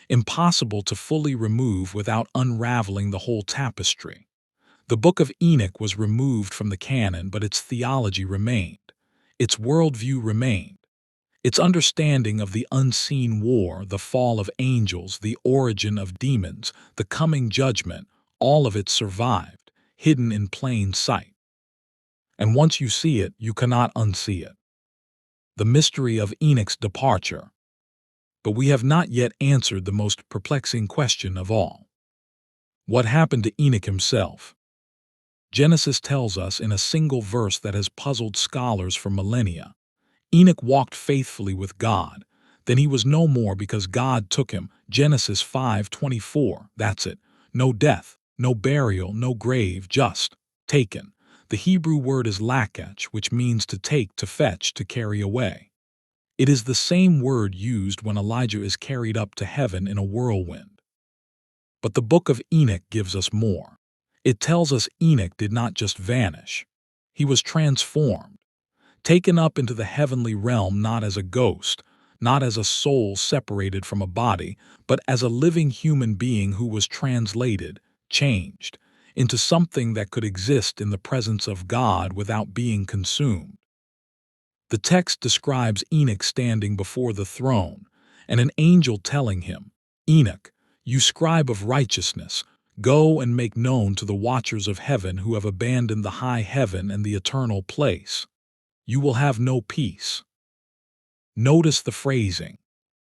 impossible to fully remove without unraveling the whole tapestry. The Book of Enoch was removed from the canon, but its theology remained. Its worldview remained. Its understanding of the unseen war, the fall of angels, the origin of demons, the coming judgment, all of it survived, hidden in plain sight. And once you see it, you cannot unsee it. The mystery of Enoch's departure. But we have not yet answered the most perplexing question of all. What happened to Enoch himself? Genesis tells us in a single verse that has puzzled scholars for millennia. Enoch walked faithfully with God. Then he was no more because God took him. Genesis 5:24. That's it. No death, no burial, no grave, just taken. The Hebrew word is lakach, which means to take, to fetch, to carry away. It is the same word used when Elijah is carried up to heaven in a whirlwind. But the Book of Enoch gives us more. It tells us Enoch did not just vanish. He was transformed, taken up into the heavenly realm not as a ghost, not as a soul separated from a body, but as a living human being who was translated, changed, into something that could exist in the presence of God without being consumed. The text describes Enoch standing before the throne, and an angel telling him, "Enoch, you scribe of righteousness, go and make known to the watchers of heaven who have abandoned the high heaven and the eternal place. You will have no peace." Notice the phrasing.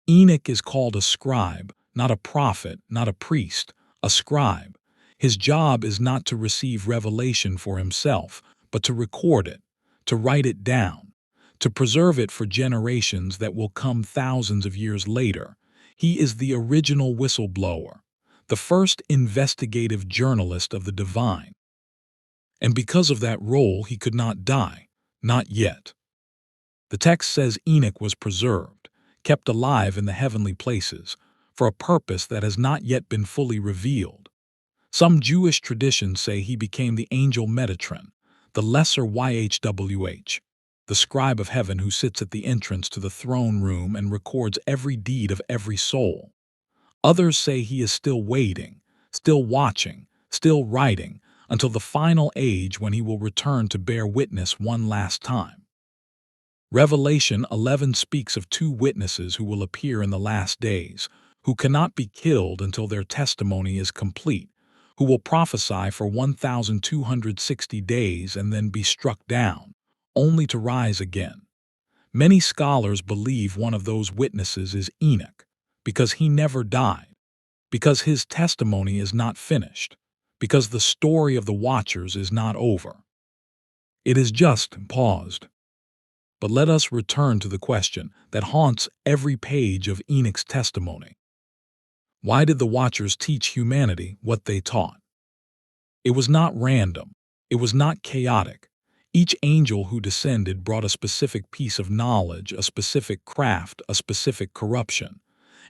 Enoch is called a scribe, not a prophet, not a priest, a scribe. His job is not to receive revelation for himself, but to record it, to write it down, to preserve it for generations that will come thousands of years later. He is the original whistleblower, the first investigative journalist of the divine. And because of that role, he could not die, not yet. The text says Enoch was preserved, kept alive in the heavenly places, for a purpose that has not yet been fully revealed. Some Jewish traditions say he became the angel Metatron, the lesser YHWH, the scribe of heaven who sits at the entrance to the throne room and records every deed of every soul. Others say he is still waiting, still watching, still writing, until the final age when he will return to bear witness one last time. Revelation 11 speaks of two witnesses who will appear in the last days, who cannot be killed until their testimony is complete, who will prophesy for 1,260 days and then be struck down, only to rise again. Many scholars believe one of those witnesses is Enoch, because he never died, because his testimony is not finished, because the story of the watchers is not over. It is just paused. But let us return to the question that haunts every page of Enoch's testimony. Why did the Watchers teach humanity what they taught? It was not random. It was not chaotic. Each angel who descended brought a specific piece of knowledge, a specific craft, a specific corruption.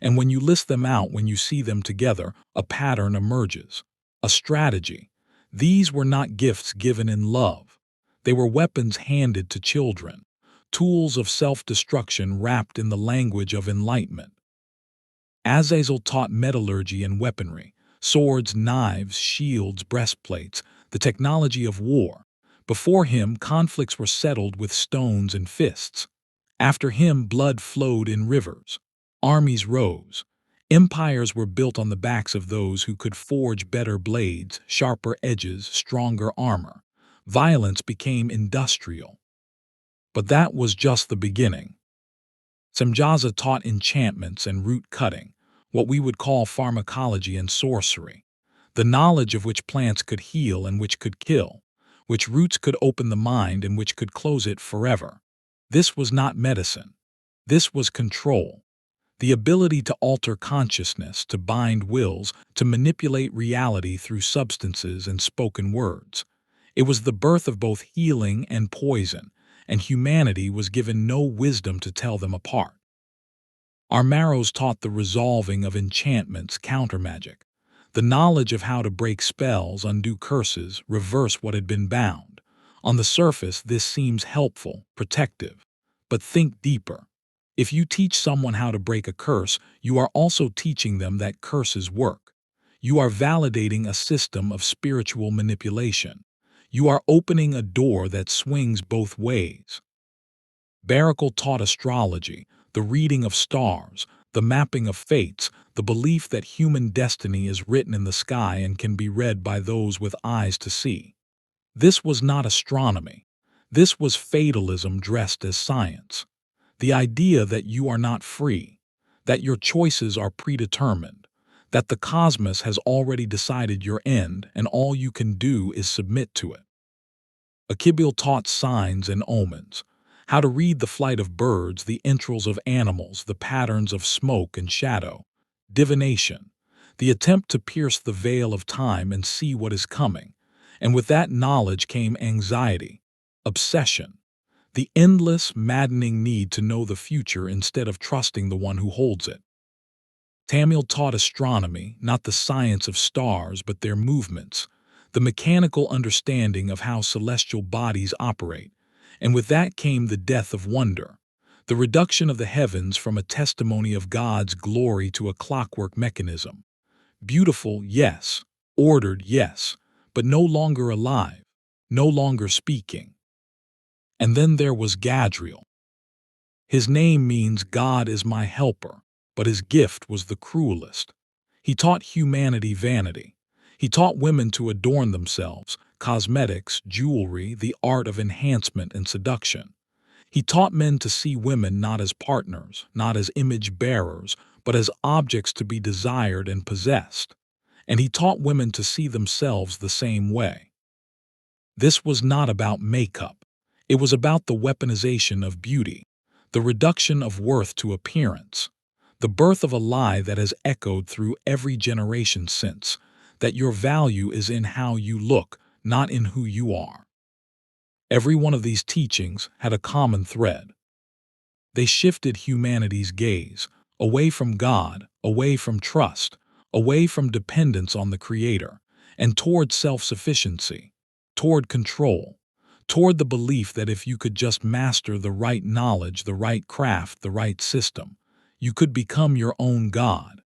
And when you list them out, when you see them together, a pattern emerges, a strategy. These were not gifts given in love. They were weapons handed to children, tools of self-destruction wrapped in the language of enlightenment. Azazel taught metallurgy and weaponry, swords, knives, shields, breastplates, the technology of war. Before him, conflicts were settled with stones and fists. After him, blood flowed in rivers. Armies rose. Empires were built on the backs of those who could forge better blades, sharper edges, stronger armor. Violence became industrial. But that was just the beginning. Azazel taught enchantments and root cutting, what we would call pharmacology and sorcery, the knowledge of which plants could heal and which could kill, which roots could open the mind and which could close it forever. This was not medicine. This was control. The ability to alter consciousness, to bind wills, to manipulate reality through substances and spoken words. It was the birth of both healing and poison, and humanity was given no wisdom to tell them apart. Our marrows taught the resolving of enchantments, countermagic, the knowledge of how to break spells, undo curses, reverse what had been bound. On the surface, this seems helpful, protective. But think deeper. If you teach someone how to break a curse, you are also teaching them that curses work. You are validating a system of spiritual manipulation. You are opening a door that swings both ways. Barakel taught astrology, the reading of stars, the mapping of fates, the belief that human destiny is written in the sky and can be read by those with eyes to see. This was not astronomy. This was fatalism dressed as science. The idea that you are not free, that your choices are predetermined, that the cosmos has already decided your end and all you can do is submit to it. Azazel taught signs and omens, how to read the flight of birds, the entrails of animals, the patterns of smoke and shadow. Divination, the attempt to pierce the veil of time and see what is coming. And with that knowledge came anxiety, obsession, the endless, maddening need to know the future instead of trusting the one who holds it. Tamil taught astronomy, not the science of stars but their movements, the mechanical understanding of how celestial bodies operate, and with that came the death of wonder, the reduction of the heavens from a testimony of God's glory to a clockwork mechanism. Beautiful, yes, ordered, yes, but no longer alive, no longer speaking. And then there was Gadriel. His name means God is my helper, but his gift was the cruelest. He taught humanity vanity. He taught women to adorn themselves, cosmetics, jewelry, the art of enhancement and seduction. He taught men to see women not as partners, not as image bearers, but as objects to be desired and possessed. And he taught women to see themselves the same way. This was not about makeup. It was about the weaponization of beauty, the reduction of worth to appearance, the birth of a lie that has echoed through every generation since, that your value is in how you look, not in who you are. Every one of these teachings had a common thread. They shifted humanity's gaze, away from God, away from trust, away from dependence on the Creator, and toward self-sufficiency, toward control, toward the belief that if you could just master the right knowledge, the right craft, the right system, you could become your own God.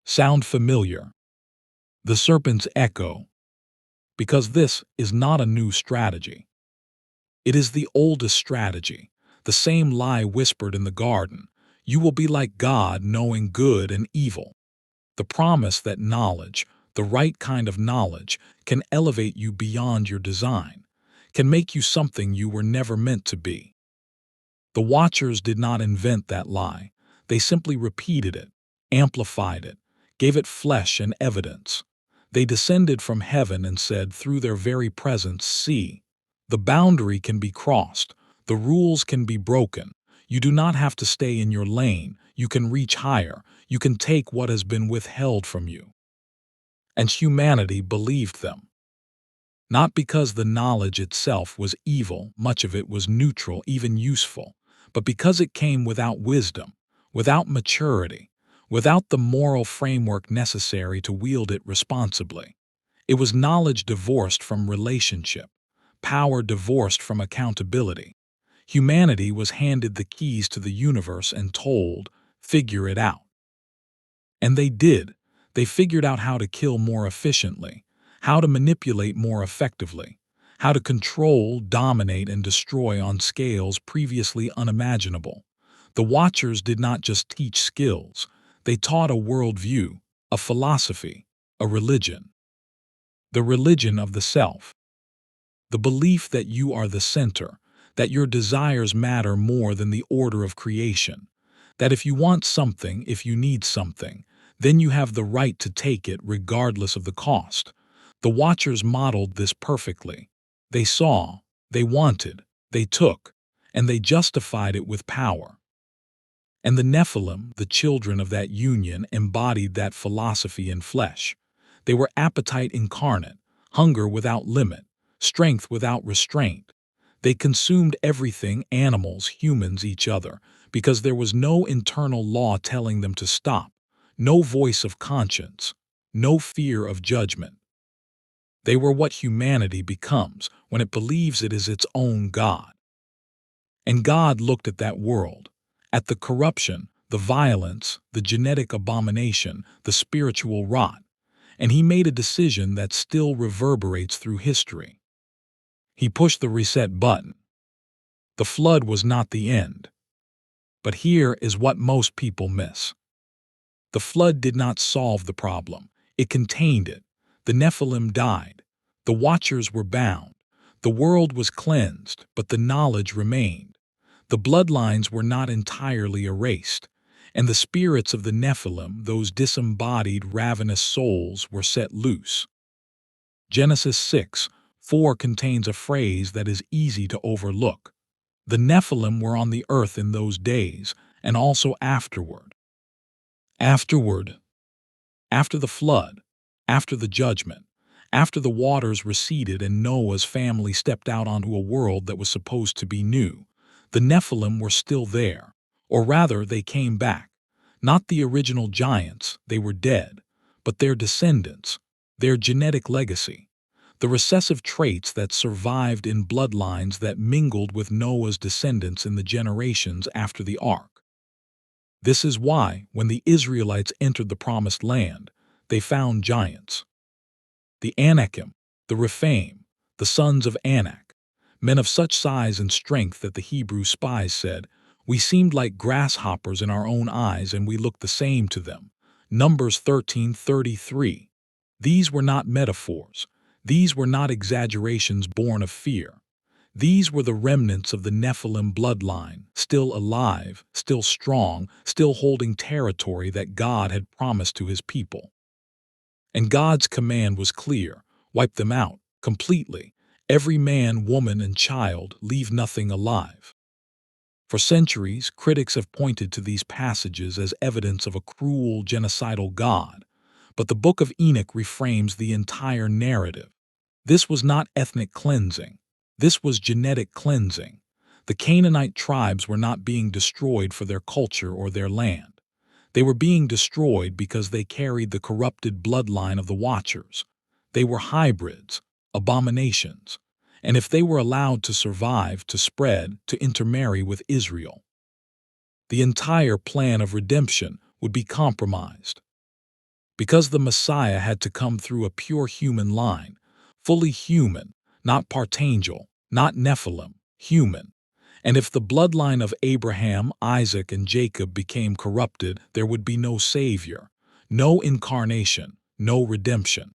Sound familiar? The serpent's echo. Because this is not a new strategy. It is the oldest strategy, the same lie whispered in the garden. You will be like God, knowing good and evil. The promise that knowledge, the right kind of knowledge, can elevate you beyond your design, can make you something you were never meant to be. The Watchers did not invent that lie. They simply repeated it, amplified it, gave it flesh and evidence. They descended from heaven and said, through their very presence, see, the boundary can be crossed, the rules can be broken. You do not have to stay in your lane. You can reach higher. You can take what has been withheld from you. And humanity believed them. Not because the knowledge itself was evil, much of it was neutral, even useful, but because it came without wisdom, without maturity, without the moral framework necessary to wield it responsibly. It was knowledge divorced from relationship, power divorced from accountability. Humanity was handed the keys to the universe and told, figure it out. And they did. They figured out how to kill more efficiently, how to manipulate more effectively, how to control, dominate, and destroy on scales previously unimaginable. The Watchers did not just teach skills, they taught a worldview, a philosophy, a religion. The religion of the self. The belief that you are the center, that your desires matter more than the order of creation, that if you want something, if you need something, then you have the right to take it regardless of the cost. The Watchers modeled this perfectly. They saw, they wanted, they took, and they justified it with power. And the Nephilim, the children of that union, embodied that philosophy in flesh. They were appetite incarnate, hunger without limit, strength without restraint. They consumed everything, animals, humans, each other, because there was no internal law telling them to stop, no voice of conscience, no fear of judgment. They were what humanity becomes when it believes it is its own God. And God looked at that world, at the corruption, the violence, the genetic abomination, the spiritual rot, and he made a decision that still reverberates through history. He pushed the reset button. The flood was not the end. But here is what most people miss. The flood did not solve the problem. It contained it. The Nephilim died. The Watchers were bound. The world was cleansed, but the knowledge remained. The bloodlines were not entirely erased, and the spirits of the Nephilim, those disembodied, ravenous souls, were set loose. Genesis 6:4 contains a phrase that is easy to overlook. The Nephilim were on the earth in those days, and also afterward. Afterward, after the flood, after the judgment, after the waters receded and Noah's family stepped out onto a world that was supposed to be new, the Nephilim were still there, or rather they came back. Not the original giants, they were dead, but their descendants, their genetic legacy, the recessive traits that survived in bloodlines that mingled with Noah's descendants in the generations after the ark. This is why, when the Israelites entered the Promised Land, they found giants. The Anakim, the Rephaim, the sons of Anak, men of such size and strength that the Hebrew spies said, "We seemed like grasshoppers in our own eyes and we looked the same to them." Numbers 13:33. These were not metaphors. These were not exaggerations born of fear. These were the remnants of the Nephilim bloodline, still alive, still strong, still holding territory that God had promised to his people. And God's command was clear: wipe them out, completely. Every man, woman, and child, leave nothing alive. For centuries, critics have pointed to these passages as evidence of a cruel, genocidal God, but the Book of Enoch reframes the entire narrative. This was not ethnic cleansing. This was genetic cleansing. The Canaanite tribes were not being destroyed for their culture or their land. They were being destroyed because they carried the corrupted bloodline of the Watchers. They were hybrids, abominations, and if they were allowed to survive, to spread, to intermarry with Israel, the entire plan of redemption would be compromised. Because the Messiah had to come through a pure human line, fully human, not partangel, not Nephilim, human. And if the bloodline of Abraham, Isaac, and Jacob became corrupted, there would be no Savior, no incarnation, no redemption.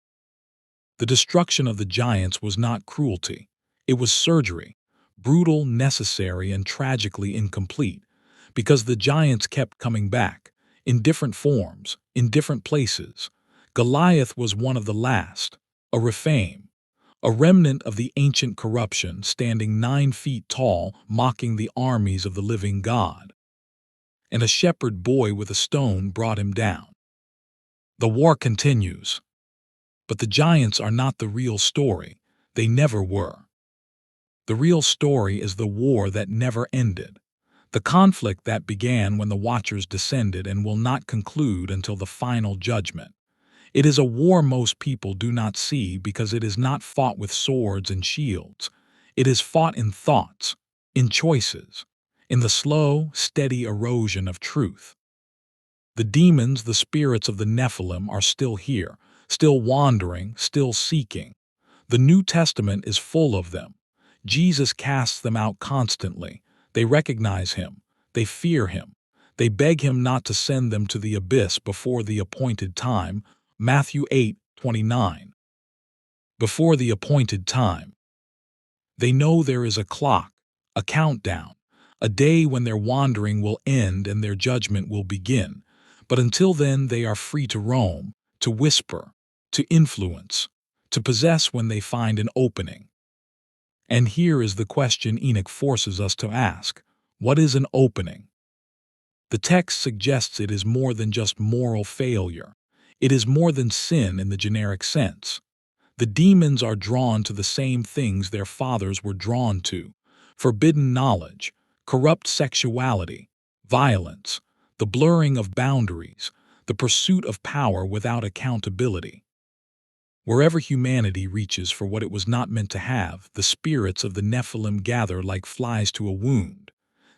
The destruction of the giants was not cruelty. It was surgery, brutal, necessary, and tragically incomplete, because the giants kept coming back, in different forms, in different places. Goliath was one of the last, a Rephaim, a remnant of the ancient corruption, standing 9 feet tall, mocking the armies of the living God. And a shepherd boy with a stone brought him down. The war continues. But the giants are not the real story. They never were. The real story is the war that never ended, the conflict that began when the Watchers descended and will not conclude until the final judgment. It is a war most people do not see because it is not fought with swords and shields. It is fought in thoughts, in choices, in the slow, steady erosion of truth. The demons, the spirits of the Nephilim, are still here, still wandering, still seeking. The New Testament is full of them. Jesus casts them out constantly. They recognize him. They fear him. They beg him not to send them to the abyss before the appointed time. Matthew 8:29. Before the appointed time. They know there is a clock, a countdown, a day when their wandering will end and their judgment will begin. But until then, they are free to roam, to whisper, to influence, to possess when they find an opening. And here is the question Enoch forces us to ask. What is an opening? The text suggests it is more than just moral failure. It is more than sin in the generic sense. The demons are drawn to the same things their fathers were drawn to: forbidden knowledge, corrupt sexuality, violence, the blurring of boundaries, the pursuit of power without accountability. Wherever humanity reaches for what it was not meant to have, the spirits of the Nephilim gather like flies to a wound.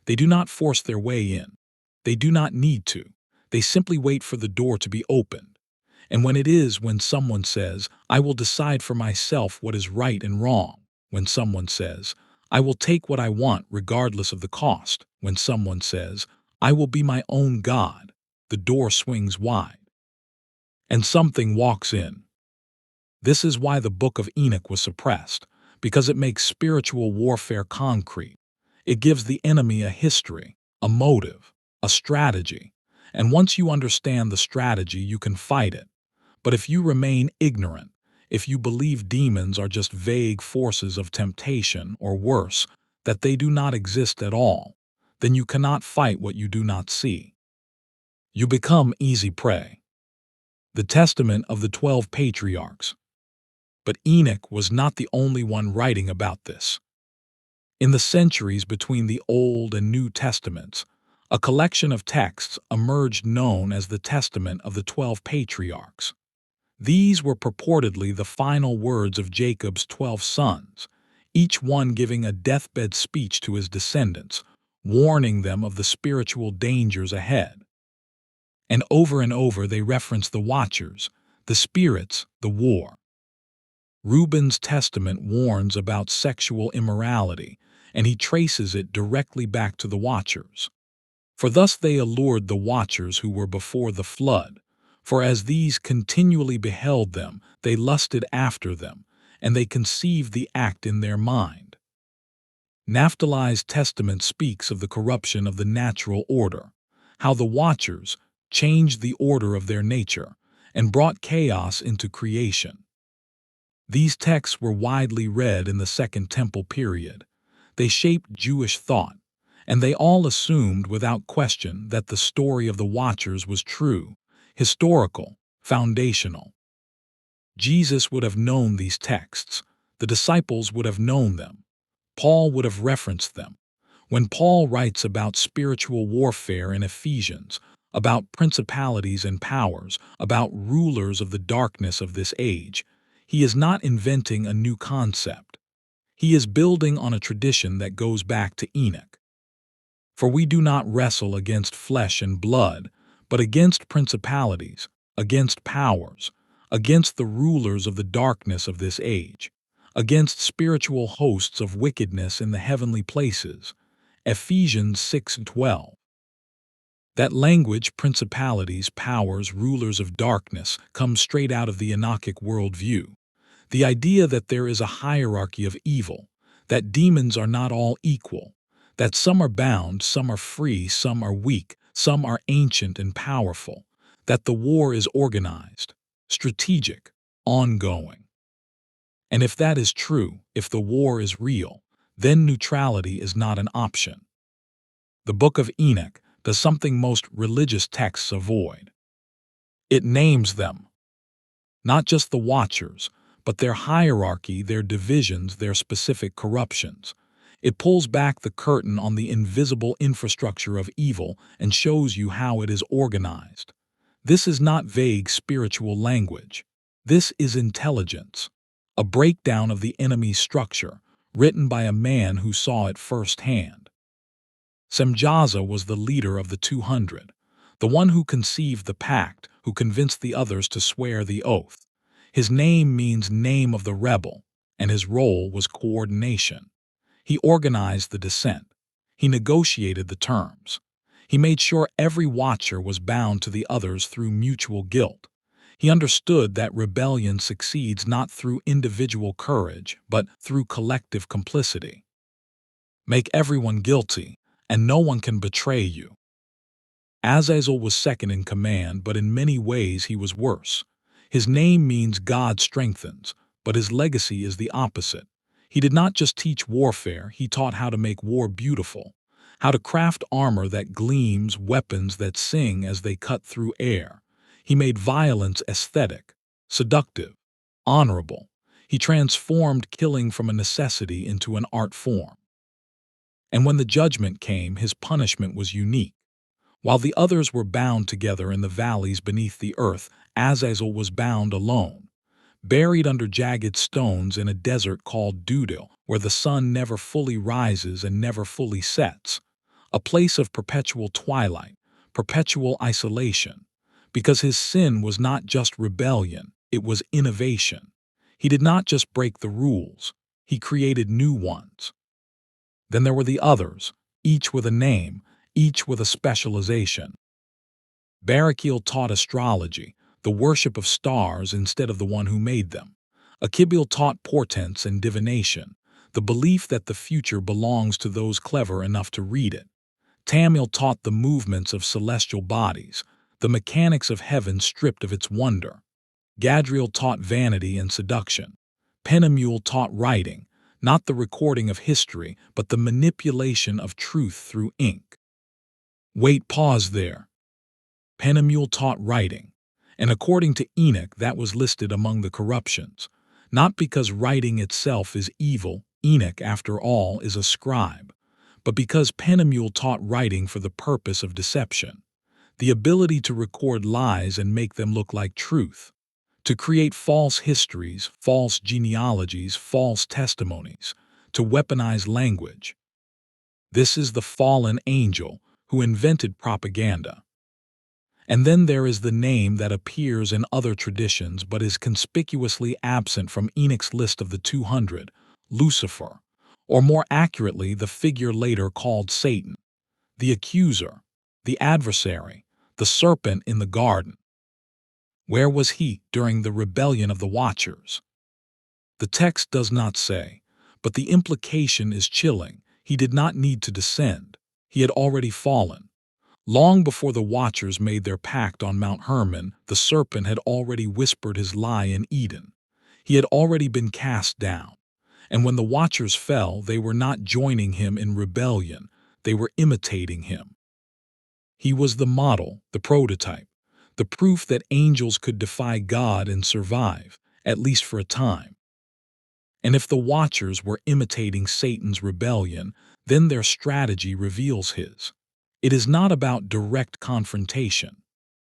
They do not force their way in. They do not need to. They simply wait for the door to be opened. And when someone says, "I will decide for myself what is right and wrong," when someone says, "I will take what I want regardless of the cost," when someone says, "I will be my own God," the door swings wide. And something walks in. This is why the Book of Enoch was suppressed, because it makes spiritual warfare concrete. It gives the enemy a history, a motive, a strategy. And once you understand the strategy, you can fight it. But if you remain ignorant, if you believe demons are just vague forces of temptation, or worse, that they do not exist at all, then you cannot fight what you do not see. You become easy prey. The Testament of the 12 Patriarchs. But Enoch was not the only one writing about this. In the centuries between the Old and New Testaments, a collection of texts emerged known as the Testament of the 12 Patriarchs. These were purportedly the final words of Jacob's 12 sons, each one giving a deathbed speech to his descendants, warning them of the spiritual dangers ahead. And over they reference the Watchers, the spirits, the war. Reuben's testament warns about sexual immorality, and he traces it directly back to the Watchers. For thus they allured the Watchers who were before the flood. For as these continually beheld them, they lusted after them, and they conceived the act in their mind. Naphtali's testament speaks of the corruption of the natural order, how the Watchers changed the order of their nature and brought chaos into creation. These texts were widely read in the Second Temple period. They shaped Jewish thought, and they all assumed without question that the story of the Watchers was true, historical, foundational. Jesus would have known these texts. The disciples would have known them. Paul would have referenced them. When Paul writes about spiritual warfare in Ephesians, about principalities and powers, about rulers of the darkness of this age, he is not inventing a new concept. He is building on a tradition that goes back to Enoch. For we do not wrestle against flesh and blood, but against principalities, against powers, against the rulers of the darkness of this age, against spiritual hosts of wickedness in the heavenly places. Ephesians 6:12. That language, principalities, powers, rulers of darkness, comes straight out of the Enochic worldview. The idea that there is a hierarchy of evil, that demons are not all equal, that some are bound, some are free, some are weak, some are ancient and powerful, that the war is organized, strategic, ongoing. And if that is true, if the war is real, then neutrality is not an option. The Book of Enoch does something most religious texts avoid. It names them. Not just the Watchers, but their hierarchy, their divisions, their specific corruptions. It pulls back the curtain on the invisible infrastructure of evil and shows you how it is organized. This is not vague spiritual language. This is intelligence, a breakdown of the enemy's structure, written by a man who saw it firsthand. Azazel was the leader of the 200, the one who conceived the pact, who convinced the others to swear the oath. His name means name of the rebel, and his role was coordination. He organized the descent. He negotiated the terms. He made sure every watcher was bound to the others through mutual guilt. He understood that rebellion succeeds not through individual courage, but through collective complicity. Make everyone guilty, and no one can betray you. Azazel was second in command, but in many ways he was worse. His name means God strengthens, but his legacy is the opposite. He did not just teach warfare, he taught how to make war beautiful, how to craft armor that gleams, weapons that sing as they cut through air. He made violence aesthetic, seductive, honorable. He transformed killing from a necessity into an art form. And when the judgment came, his punishment was unique. While the others were bound together in the valleys beneath the earth, Azazel was bound alone, buried under jagged stones in a desert called Dudil, where the sun never fully rises and never fully sets, a place of perpetual twilight, perpetual isolation, because his sin was not just rebellion, it was innovation. He did not just break the rules, he created new ones. Then there were the others, each with a name, each with a specialization. Barakiel taught astrology, the worship of stars instead of the one who made them. Akibil taught portents and divination, the belief that the future belongs to those clever enough to read it. Tamil taught the movements of celestial bodies, the mechanics of heaven stripped of its wonder. Gadriel taught vanity and seduction. Penamule taught writing, not the recording of history, but the manipulation of truth through ink. Wait, pause there. Penamule taught writing, and according to Enoch that was listed among the corruptions. Not because writing itself is evil, Enoch, after all, is a scribe, but because Penamule taught writing for the purpose of deception, the ability to record lies and make them look like truth, to create false histories, false genealogies, false testimonies, to weaponize language. This is the fallen angel who invented propaganda. And then there is the name that appears in other traditions but is conspicuously absent from Enoch's list of the 200, Lucifer, or more accurately the figure later called Satan, the accuser, the adversary, the serpent in the garden. Where was he during the rebellion of the Watchers? The text does not say, but the implication is chilling. He did not need to descend. He had already fallen. Long before the Watchers made their pact on Mount Hermon, the serpent had already whispered his lie in Eden. He had already been cast down. And when the Watchers fell, they were not joining him in rebellion. They were imitating him. He was the model, the prototype, the proof that angels could defy God and survive, at least for a time. And if the Watchers were imitating Satan's rebellion, then their strategy reveals his. It is not about direct confrontation.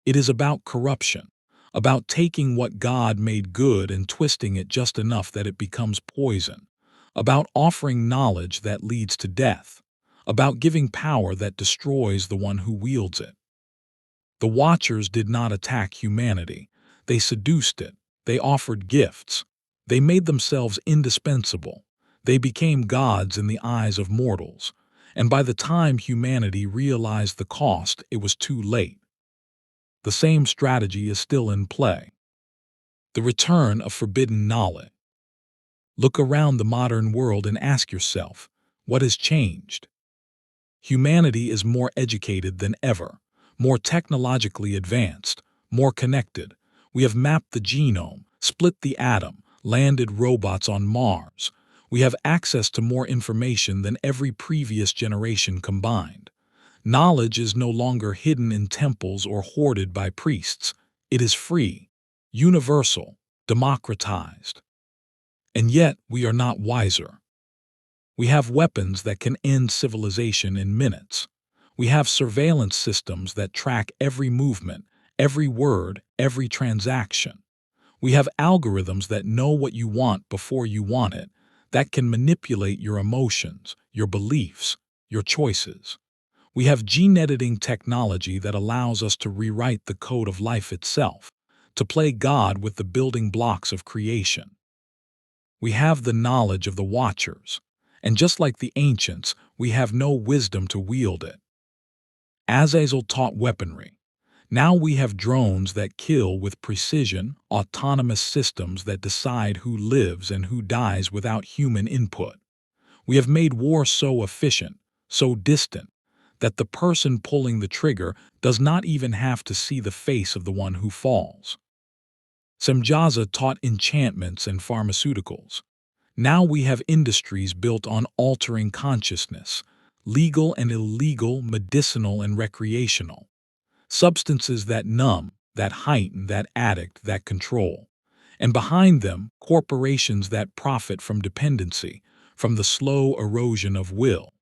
It is about corruption, about taking what God made good and twisting it just enough that it becomes poison, about offering knowledge that leads to death, about giving power that destroys the one who wields it. The Watchers did not attack humanity. They seduced it. They offered gifts. They made themselves indispensable. They became gods in the eyes of mortals. And by the time humanity realized the cost, it was too late. The same strategy is still in play. The return of forbidden knowledge. Look around the modern world and ask yourself, what has changed? Humanity is more educated than ever, more technologically advanced, more connected. We have mapped the genome, split the atom, landed robots on Mars. We have access to more information than every previous generation combined. Knowledge is no longer hidden in temples or hoarded by priests. It is free, universal, democratized. And yet we are not wiser. We have weapons that can end civilization in minutes. We have surveillance systems that track every movement, every word, every transaction. We have algorithms that know what you want before you want it, that can manipulate your emotions, your beliefs, your choices. We have gene editing technology that allows us to rewrite the code of life itself, to play God with the building blocks of creation. We have the knowledge of the Watchers, and just like the ancients, we have no wisdom to wield it. Azazel taught weaponry. Now we have drones that kill with precision, autonomous systems that decide who lives and who dies without human input. We have made war so efficient, so distant, that the person pulling the trigger does not even have to see the face of the one who falls. Semjaza taught enchantments and pharmaceuticals. Now we have industries built on altering consciousness, legal and illegal, medicinal and recreational. Substances that numb, that heighten, that addict, that control. And behind them, corporations that profit from dependency, from the slow erosion of will.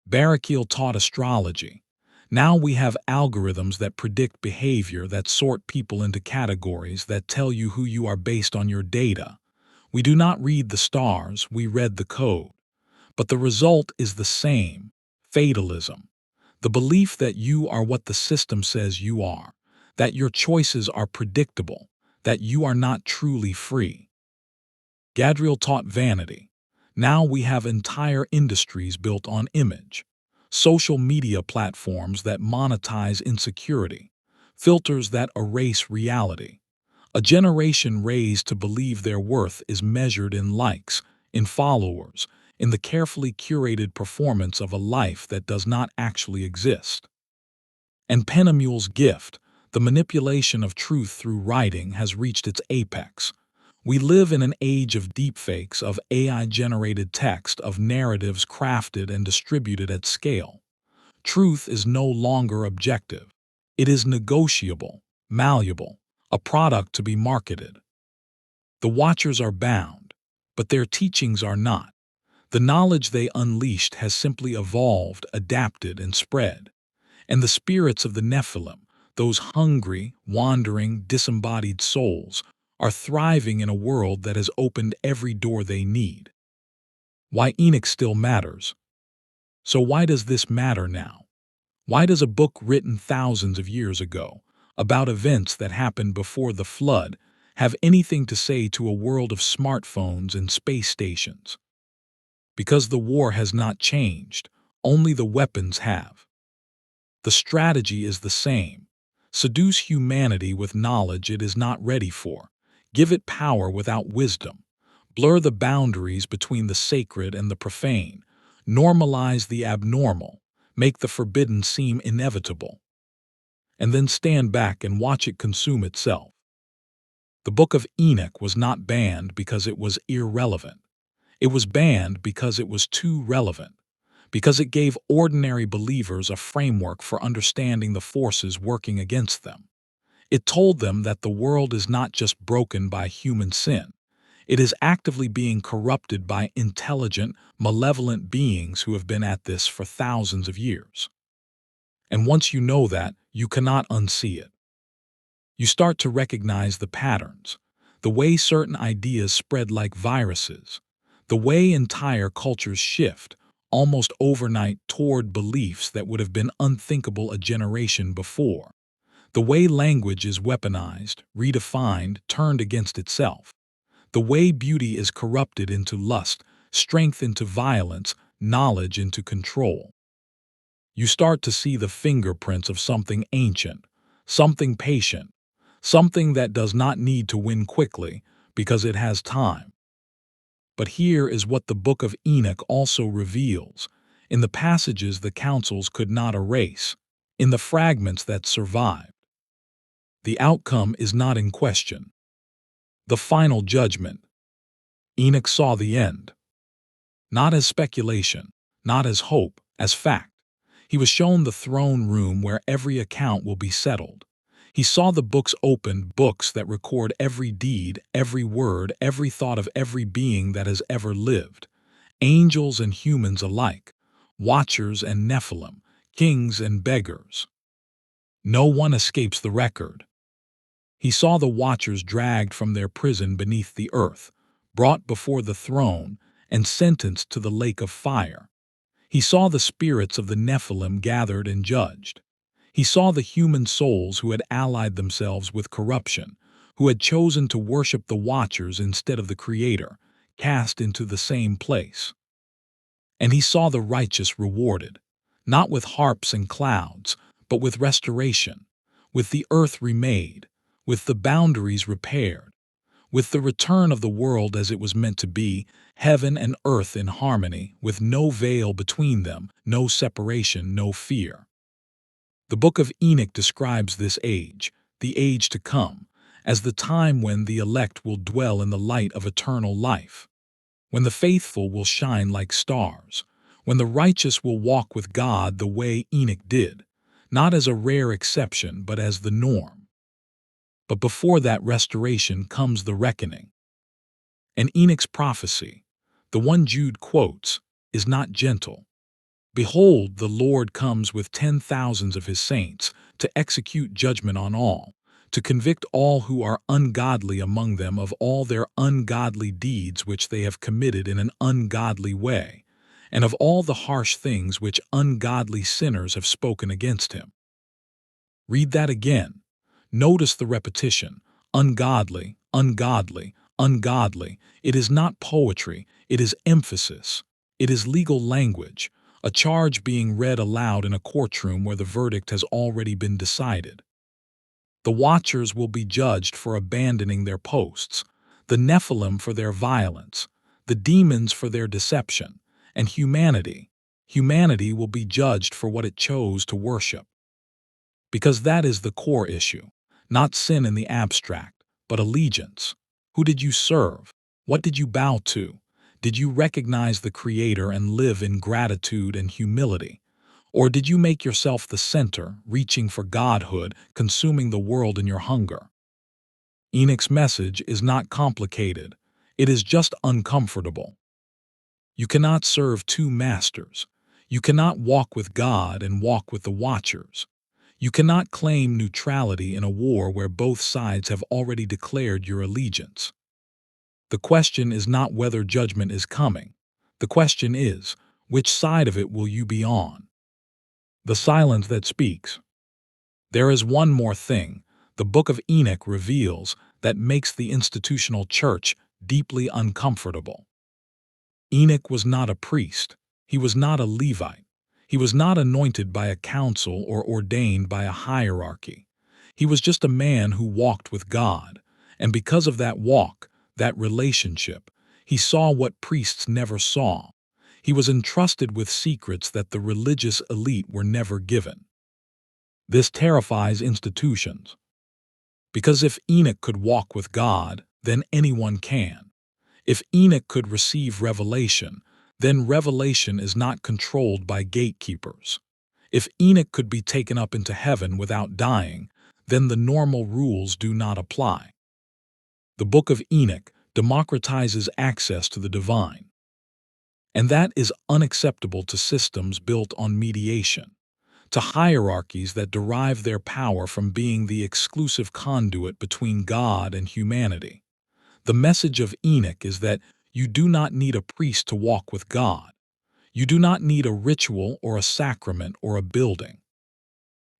Barakiel taught astrology. Now we have algorithms that predict behavior, that sort people into categories, that tell you who you are based on your data. We do not read the stars, we read the code. But the result is the same: fatalism. The belief that you are what the system says you are, that your choices are predictable, that you are not truly free. Gadriel taught vanity. Now we have entire industries built on image, social media platforms that monetize insecurity, filters that erase reality. A generation raised to believe their worth is measured in likes, in followers, in the carefully curated performance of a life that does not actually exist. And Penamul's gift, the manipulation of truth through writing, has reached its apex. We live in an age of deepfakes, of AI-generated text, of narratives crafted and distributed at scale. Truth is no longer objective. It is negotiable, malleable, a product to be marketed. The Watchers are bound, but their teachings are not. The knowledge they unleashed has simply evolved, adapted, and spread. And the spirits of the Nephilim, those hungry, wandering, disembodied souls, are thriving in a world that has opened every door they need. Why Enoch still matters. So why does this matter now? Why does a book written thousands of years ago, about events that happened before the flood, have anything to say to a world of smartphones and space stations? Because the war has not changed, only the weapons have. The strategy is the same. Seduce humanity with knowledge it is not ready for. Give it power without wisdom. Blur the boundaries between the sacred and the profane. Normalize the abnormal. Make the forbidden seem inevitable. And then stand back and watch it consume itself. The Book of Enoch was not banned because it was irrelevant. It was banned because it was too relevant, because it gave ordinary believers a framework for understanding the forces working against them. It told them that the world is not just broken by human sin. It is actively being corrupted by intelligent, malevolent beings who have been at this for thousands of years. And once you know that, you cannot unsee it. You start to recognize the patterns, the way certain ideas spread like viruses, the way entire cultures shift, almost overnight, toward beliefs that would have been unthinkable a generation before. The way language is weaponized, redefined, turned against itself. The way beauty is corrupted into lust, strength into violence, knowledge into control. You start to see the fingerprints of something ancient, something patient, something that does not need to win quickly because it has time. But here is what the Book of Enoch also reveals, in the passages the councils could not erase, in the fragments that survived. The outcome is not in question. The final judgment. Enoch saw the end. Not as speculation, not as hope, as fact. He was shown the throne room where every account will be settled. He saw the books opened, books that record every deed, every word, every thought of every being that has ever lived. Angels and humans alike, watchers and Nephilim, kings and beggars. No one escapes the record. He saw the watchers dragged from their prison beneath the earth, brought before the throne, and sentenced to the lake of fire. He saw the spirits of the Nephilim gathered and judged. He saw the human souls who had allied themselves with corruption, who had chosen to worship the Watchers instead of the Creator, cast into the same place. And he saw the righteous rewarded, not with harps and clouds, but with restoration, with the earth remade, with the boundaries repaired, with the return of the world as it was meant to be, heaven and earth in harmony, with no veil between them, no separation, no fear. The Book of Enoch describes this age, the age to come, as the time when the elect will dwell in the light of eternal life, when the faithful will shine like stars, when the righteous will walk with God the way Enoch did, not as a rare exception but as the norm. But before that restoration comes the reckoning. And Enoch's prophecy, the one Jude quotes, is not gentle. Behold, the Lord comes with 10,000s of his saints to execute judgment on all, to convict all who are ungodly among them of all their ungodly deeds which they have committed in an ungodly way, and of all the harsh things which ungodly sinners have spoken against him. Read that again. Notice the repetition. Ungodly, ungodly, ungodly. It is not poetry, it is emphasis. It is legal language, a charge being read aloud in a courtroom where the verdict has already been decided. The watchers will be judged for abandoning their posts, the Nephilim for their violence, the demons for their deception, and humanity will be judged for what it chose to worship. Because that is the core issue, not sin in the abstract, but allegiance. Who did you serve? What did you bow to? Did you recognize the Creator and live in gratitude and humility? Or did you make yourself the center, reaching for godhood, consuming the world in your hunger? Enoch's message is not complicated. It is just uncomfortable. You cannot serve two masters. You cannot walk with God and walk with the watchers. You cannot claim neutrality in a war where both sides have already declared your allegiance. The question is not whether judgment is coming. The question is, which side of it will you be on? The silence that speaks. There is one more thing the Book of Enoch reveals that makes the institutional church deeply uncomfortable. Enoch was not a priest. He was not a Levite. He was not anointed by a council or ordained by a hierarchy. He was just a man who walked with God, and because of that walk, that relationship, he saw what priests never saw. He was entrusted with secrets that the religious elite were never given. This terrifies institutions. Because if Enoch could walk with God, then anyone can. If Enoch could receive revelation, then revelation is not controlled by gatekeepers. If Enoch could be taken up into heaven without dying, then the normal rules do not apply. The Book of Enoch democratizes access to the divine. And that is unacceptable to systems built on mediation, to hierarchies that derive their power from being the exclusive conduit between God and humanity. The message of Enoch is that you do not need a priest to walk with God. You do not need a ritual or a sacrament or a building.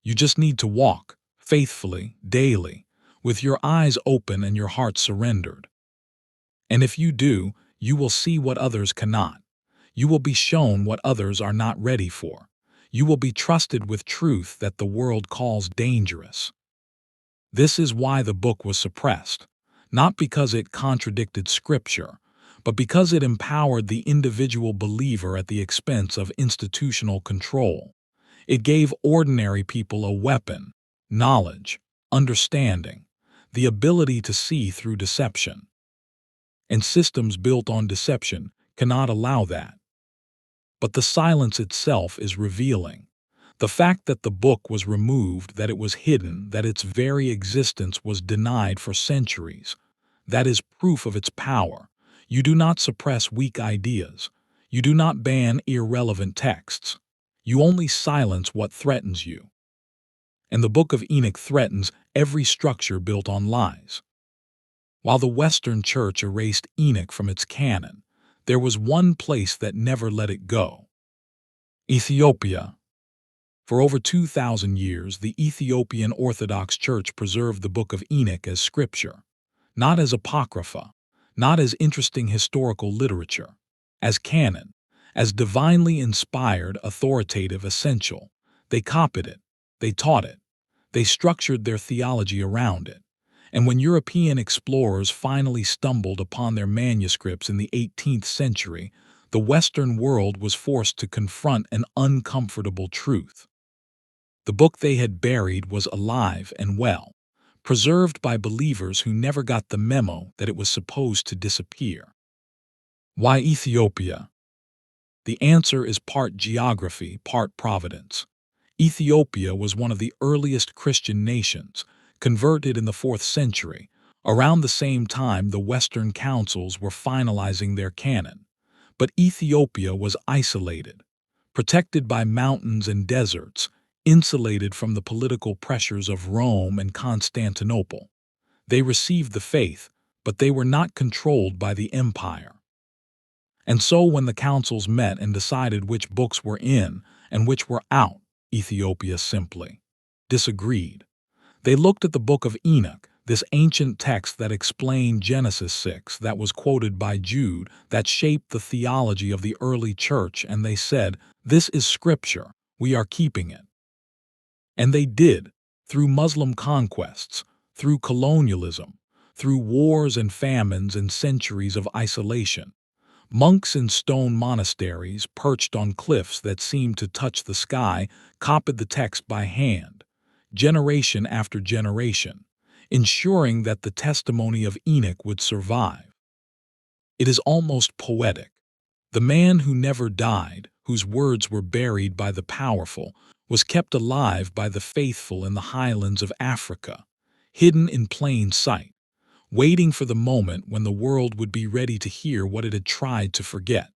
You just need to walk, faithfully, daily, with your eyes open and your heart surrendered. And if you do, you will see what others cannot. You will be shown what others are not ready for. You will be trusted with truth that the world calls dangerous. This is why the book was suppressed, not because it contradicted Scripture, but because it empowered the individual believer at the expense of institutional control. It gave ordinary people a weapon, knowledge, understanding, the ability to see through deception. And systems built on deception cannot allow that. But the silence itself is revealing. The fact that the book was removed, that it was hidden, that its very existence was denied for centuries, that is proof of its power. You do not suppress weak ideas. You do not ban irrelevant texts. You only silence what threatens you. And the Book of Enoch threatens every structure built on lies. While the Western Church erased Enoch from its canon, there was one place that never let it go. Ethiopia. For over 2,000 years, the Ethiopian Orthodox Church preserved the Book of Enoch as scripture, not as apocrypha, not as interesting historical literature, as canon, as divinely inspired, authoritative, essential. They copied it, they taught it, they structured their theology around it. And when European explorers finally stumbled upon their manuscripts in the 18th century, the Western world was forced to confront an uncomfortable truth. The book they had buried was alive and well, preserved by believers who never got the memo that it was supposed to disappear. Why Ethiopia? The answer is part geography, part providence. Ethiopia was one of the earliest Christian nations, converted in the 4th century, around the same time the Western councils were finalizing their canon. But Ethiopia was isolated, protected by mountains and deserts, insulated from the political pressures of Rome and Constantinople. They received the faith, but they were not controlled by the empire. And so when the councils met and decided which books were in and which were out, Ethiopia simply disagreed. They looked at the Book of Enoch, this ancient text that explained Genesis 6, that was quoted by Jude, that shaped the theology of the early church, and they said, "This is Scripture, we are keeping it." And they did, through Muslim conquests, through colonialism, through wars and famines and centuries of isolation. Monks in stone monasteries, perched on cliffs that seemed to touch the sky, copied the text by hand, generation after generation, ensuring that the testimony of Enoch would survive. It is almost poetic. The man who never died, whose words were buried by the powerful, was kept alive by the faithful in the highlands of Africa, hidden in plain sight, waiting for the moment when the world would be ready to hear what it had tried to forget.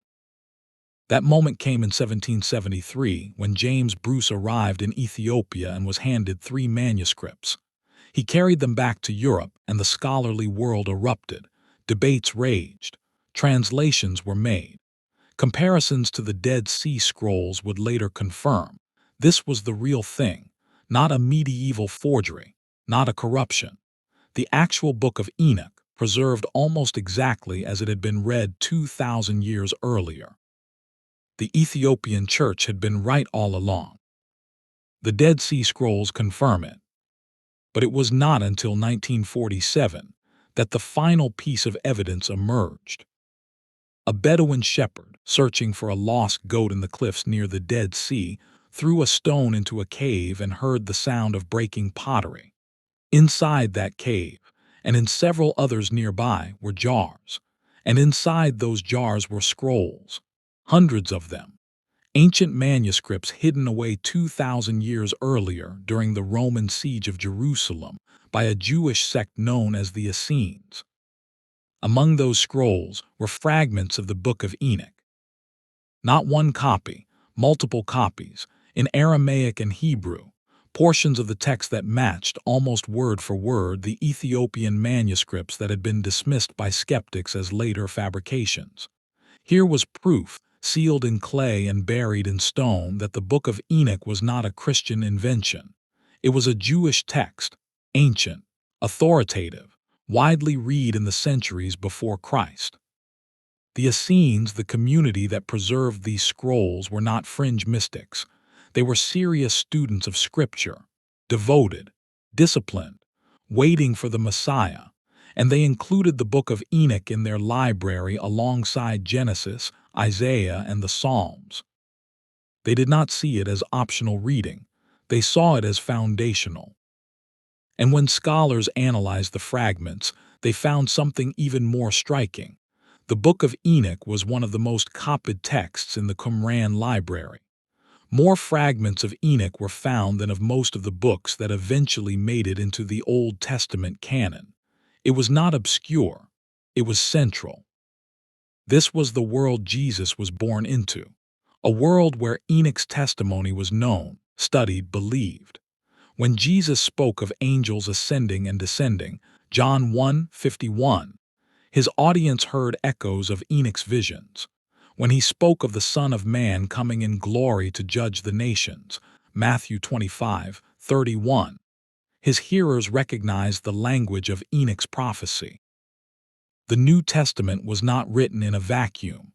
That moment came in 1773 when James Bruce arrived in Ethiopia and was handed 3 manuscripts. He carried them back to Europe, and the scholarly world erupted. Debates raged. Translations were made. Comparisons to the Dead Sea Scrolls would later confirm this was the real thing, not a medieval forgery, not a corruption. The actual Book of Enoch, preserved almost exactly as it had been read 2,000 years earlier. The Ethiopian church had been right all along. The Dead Sea Scrolls confirm it. But it was not until 1947 that the final piece of evidence emerged. A Bedouin shepherd, searching for a lost goat in the cliffs near the Dead Sea, threw a stone into a cave and heard the sound of breaking pottery. Inside that cave, and in several others nearby, were jars, and inside those jars were scrolls, hundreds of them, ancient manuscripts hidden away 2,000 years earlier during the Roman siege of Jerusalem by a Jewish sect known as the Essenes. Among those scrolls were fragments of the Book of Enoch. Not one copy, multiple copies, in Aramaic and Hebrew, portions of the text that matched, almost word for word, the Ethiopian manuscripts that had been dismissed by skeptics as later fabrications. Here was proof, sealed in clay and buried in stone, that the Book of Enoch was not a Christian invention. It was a Jewish text, ancient, authoritative, widely read in the centuries before Christ. The Essenes, the community that preserved these scrolls, were not fringe mystics. They were serious students of Scripture, devoted, disciplined, waiting for the Messiah, and they included the Book of Enoch in their library alongside Genesis, Isaiah, and the Psalms. They did not see it as optional reading. They saw it as foundational. And when scholars analyzed the fragments, they found something even more striking. The Book of Enoch was one of the most copied texts in the Qumran library. More fragments of Enoch were found than of most of the books that eventually made it into the Old Testament canon. It was not obscure, it was central. This was the world Jesus was born into, a world where Enoch's testimony was known, studied, believed. When Jesus spoke of angels ascending and descending, John 1:51, his audience heard echoes of Enoch's visions. When he spoke of the Son of Man coming in glory to judge the nations, Matthew 25:31, his hearers recognized the language of Enoch's prophecy. The New Testament was not written in a vacuum.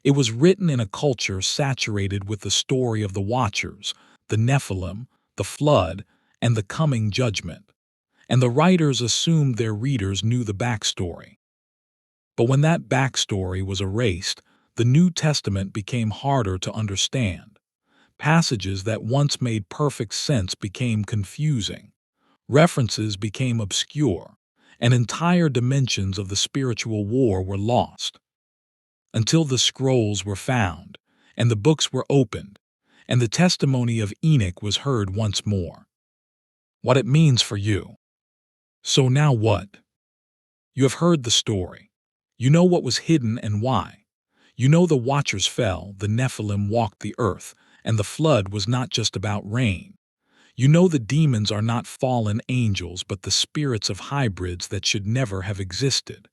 It was written in a culture saturated with the story of the Watchers, the Nephilim, the flood, and the coming judgment. And the writers assumed their readers knew the backstory. But when that backstory was erased, the New Testament became harder to understand. Passages that once made perfect sense became confusing. References became obscure, and entire dimensions of the spiritual war were lost. Until the scrolls were found, and the books were opened, and the testimony of Enoch was heard once more. What it means for you. So now what? You have heard the story. You know what was hidden and why. You know the Watchers fell, the Nephilim walked the earth, and the flood was not just about rain. You know the demons are not fallen angels but the spirits of hybrids that should never have existed.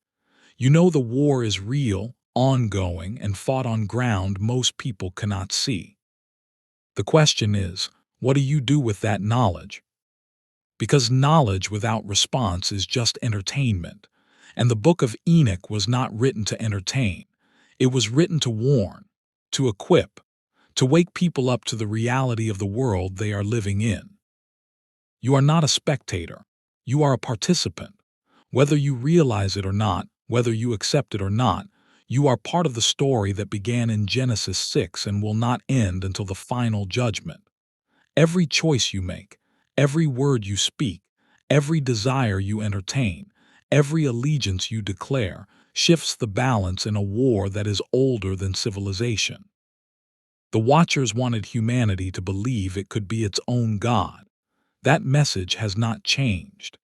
You know the war is real, ongoing, and fought on ground most people cannot see. The question is, what do you do with that knowledge? Because knowledge without response is just entertainment, and the Book of Enoch was not written to entertain. It was written to warn, to equip, to wake people up to the reality of the world they are living in. You are not a spectator. You are a participant. Whether you realize it or not, whether you accept it or not, you are part of the story that began in Genesis 6 and will not end until the final judgment. Every choice you make, every word you speak, every desire you entertain, every allegiance you declare, shifts the balance in a war that is older than civilization. The Watchers wanted humanity to believe it could be its own God. That message has not changed.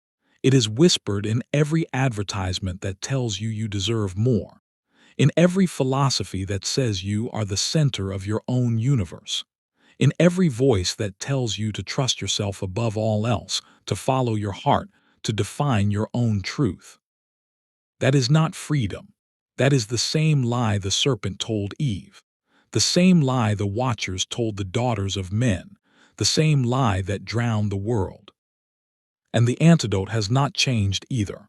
It is whispered in every advertisement that tells you you deserve more, in every philosophy that says you are the center of your own universe, in every voice that tells you to trust yourself above all else, to follow your heart, to define your own truth. That is not freedom. That is the same lie the serpent told Eve, the same lie the Watchers told the daughters of men, the same lie that drowned the world. And the antidote has not changed either.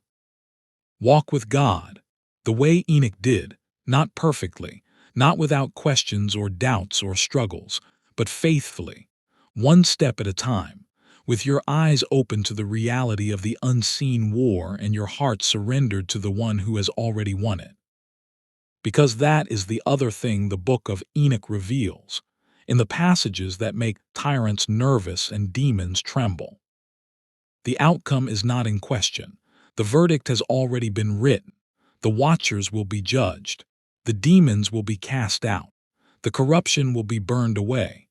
Walk with God, the way Enoch did, not perfectly, not without questions or doubts or struggles, but faithfully, one step at a time, with your eyes open to the reality of the unseen war and your heart surrendered to the one who has already won it. Because that is the other thing the Book of Enoch reveals, in the passages that make tyrants nervous and demons tremble. The outcome is not in question. The verdict has already been written. The Watchers will be judged. The demons will be cast out. The corruption will be burned away.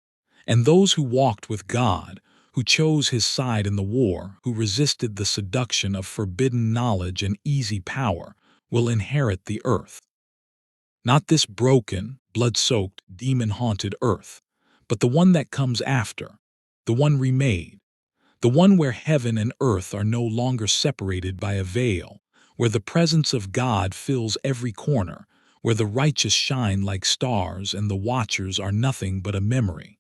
And those who walked with God, who chose his side in the war, who resisted the seduction of forbidden knowledge and easy power, will inherit the earth. Not this broken, blood-soaked, demon-haunted earth, but the one that comes after, the one remade, the one where heaven and earth are no longer separated by a veil, where the presence of God fills every corner, where the righteous shine like stars and the Watchers are nothing but a memory.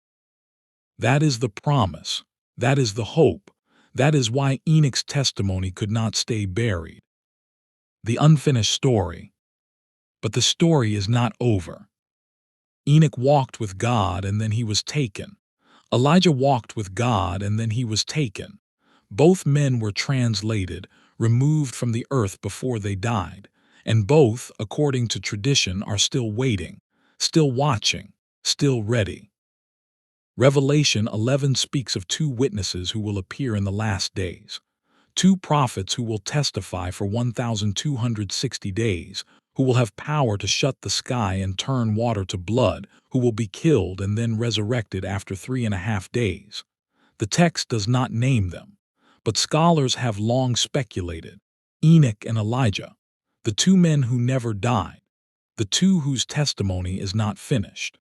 That is the promise. That is the hope. That is why Enoch's testimony could not stay buried. The unfinished story. But the story is not over. Enoch walked with God and then he was taken. Elijah walked with God and then he was taken. Both men were translated, removed from the earth before they died, and both, according to tradition, are still waiting, still watching, still ready. Revelation 11 speaks of two witnesses who will appear in the last days, two prophets who will testify for 1,260 days, who will have power to shut the sky and turn water to blood, who will be killed and then resurrected after 3.5 days. The text does not name them, but scholars have long speculated. Enoch and Elijah, the two men who never died, the two whose testimony is not finished.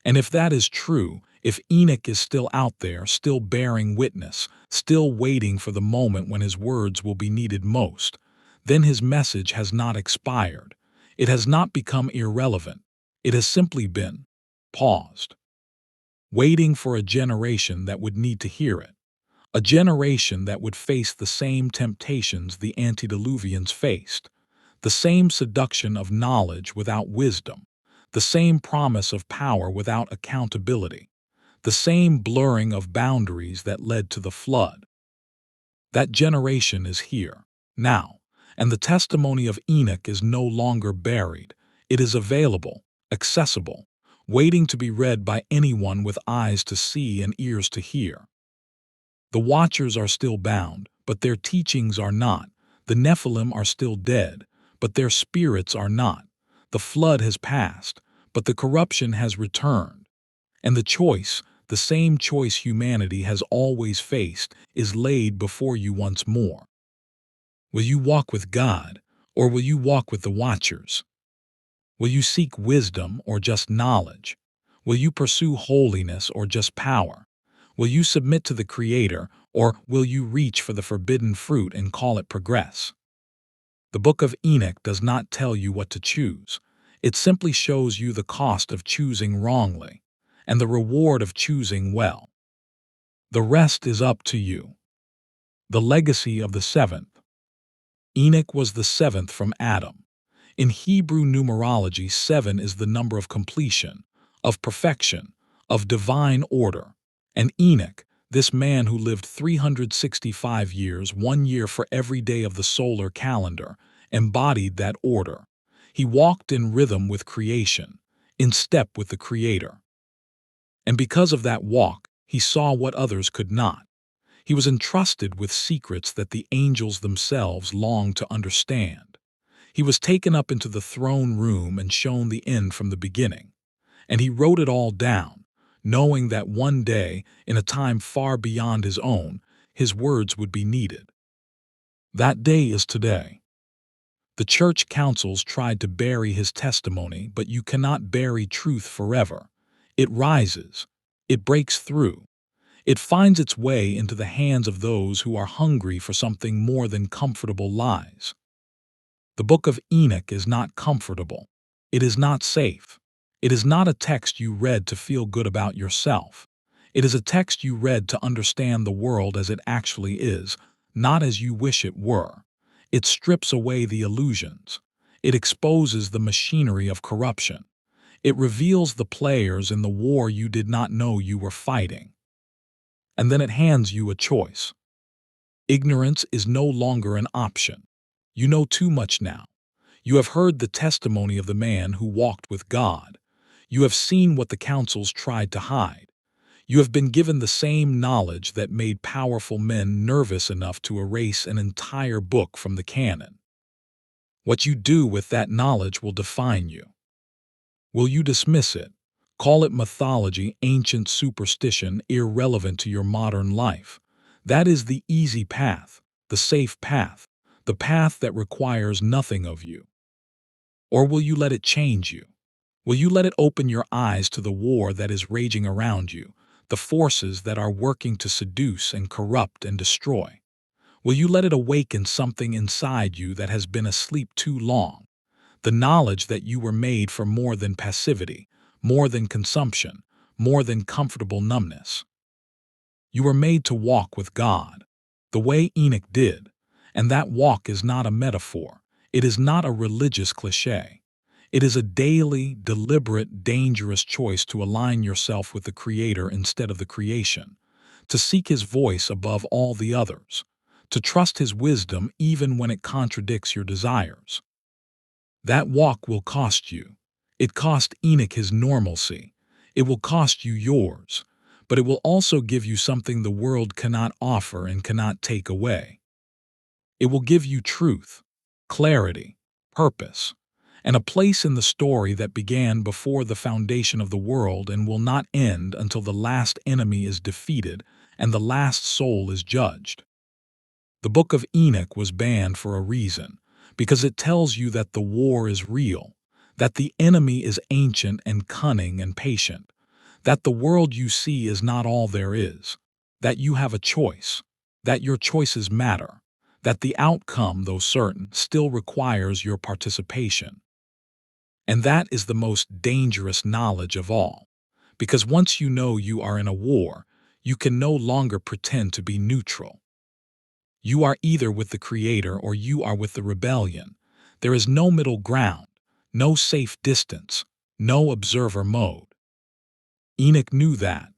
And if that is true, if Enoch is still out there, still bearing witness, still waiting for the moment when his words will be needed most, then his message has not expired. It has not become irrelevant. It has simply been paused, waiting for a generation that would need to hear it, a generation that would face the same temptations the antediluvians faced, the same seduction of knowledge without wisdom, the same promise of power without accountability, the same blurring of boundaries that led to the flood. That generation is here, now, and the testimony of Enoch is no longer buried. It is available, accessible, waiting to be read by anyone with eyes to see and ears to hear. The Watchers are still bound, but their teachings are not. The Nephilim are still dead, but their spirits are not. The flood has passed, but the corruption has returned. And the choice, the same choice humanity has always faced, is laid before you once more. Will you walk with God, or will you walk with the Watchers? Will you seek wisdom or just knowledge? Will you pursue holiness or just power? Will you submit to the Creator, or will you reach for the forbidden fruit and call it progress? The Book of Enoch does not tell you what to choose. It simply shows you the cost of choosing wrongly and the reward of choosing well. The rest is up to you. The legacy of the seventh. Enoch was the seventh from Adam. In Hebrew numerology, 7 is the number of completion, of perfection, of divine order. And Enoch, this man who lived 365 years, 1 year for every day of the solar calendar, embodied that order. He walked in rhythm with creation, in step with the Creator. And because of that walk, he saw what others could not. He was entrusted with secrets that the angels themselves longed to understand. He was taken up into the throne room and shown the end from the beginning. And he wrote it all down, knowing that one day, in a time far beyond his own, his words would be needed. That day is today. The church councils tried to bury his testimony, but you cannot bury truth forever. It rises. It breaks through. It finds its way into the hands of those who are hungry for something more than comfortable lies. The Book of Enoch is not comfortable. It is not safe. It is not a text you read to feel good about yourself. It is a text you read to understand the world as it actually is, not as you wish it were. It strips away the illusions. It exposes the machinery of corruption. It reveals the players in the war you did not know you were fighting. And then it hands you a choice. Ignorance is no longer an option. You know too much now. You have heard the testimony of the man who walked with God. You have seen what the councils tried to hide. You have been given the same knowledge that made powerful men nervous enough to erase an entire book from the canon. What you do with that knowledge will define you. Will you dismiss it? Call it mythology, ancient superstition, irrelevant to your modern life? That is the easy path, the safe path, the path that requires nothing of you. Or will you let it change you? Will you let it open your eyes to the war that is raging around you, the forces that are working to seduce and corrupt and destroy? Will you let it awaken something inside you that has been asleep too long? The knowledge that you were made for more than passivity, more than consumption, more than comfortable numbness. You were made to walk with God, the way Enoch did, and that walk is not a metaphor. It is not a religious cliché. It is a daily, deliberate, dangerous choice to align yourself with the Creator instead of the creation, to seek His voice above all the others, to trust His wisdom even when it contradicts your desires. That walk will cost you. It cost Enoch his normalcy. It will cost you yours, but it will also give you something the world cannot offer and cannot take away. It will give you truth, clarity, purpose, and a place in the story that began before the foundation of the world and will not end until the last enemy is defeated and the last soul is judged. The Book of Enoch was banned for a reason, because it tells you that the war is real, that the enemy is ancient and cunning and patient, that the world you see is not all there is, that you have a choice, that your choices matter, that the outcome, though certain, still requires your participation. And that is the most dangerous knowledge of all, because once you know you are in a war, you can no longer pretend to be neutral. You are either with the Creator or you are with the rebellion. There is no middle ground, no safe distance, no observer mode. Enoch knew that.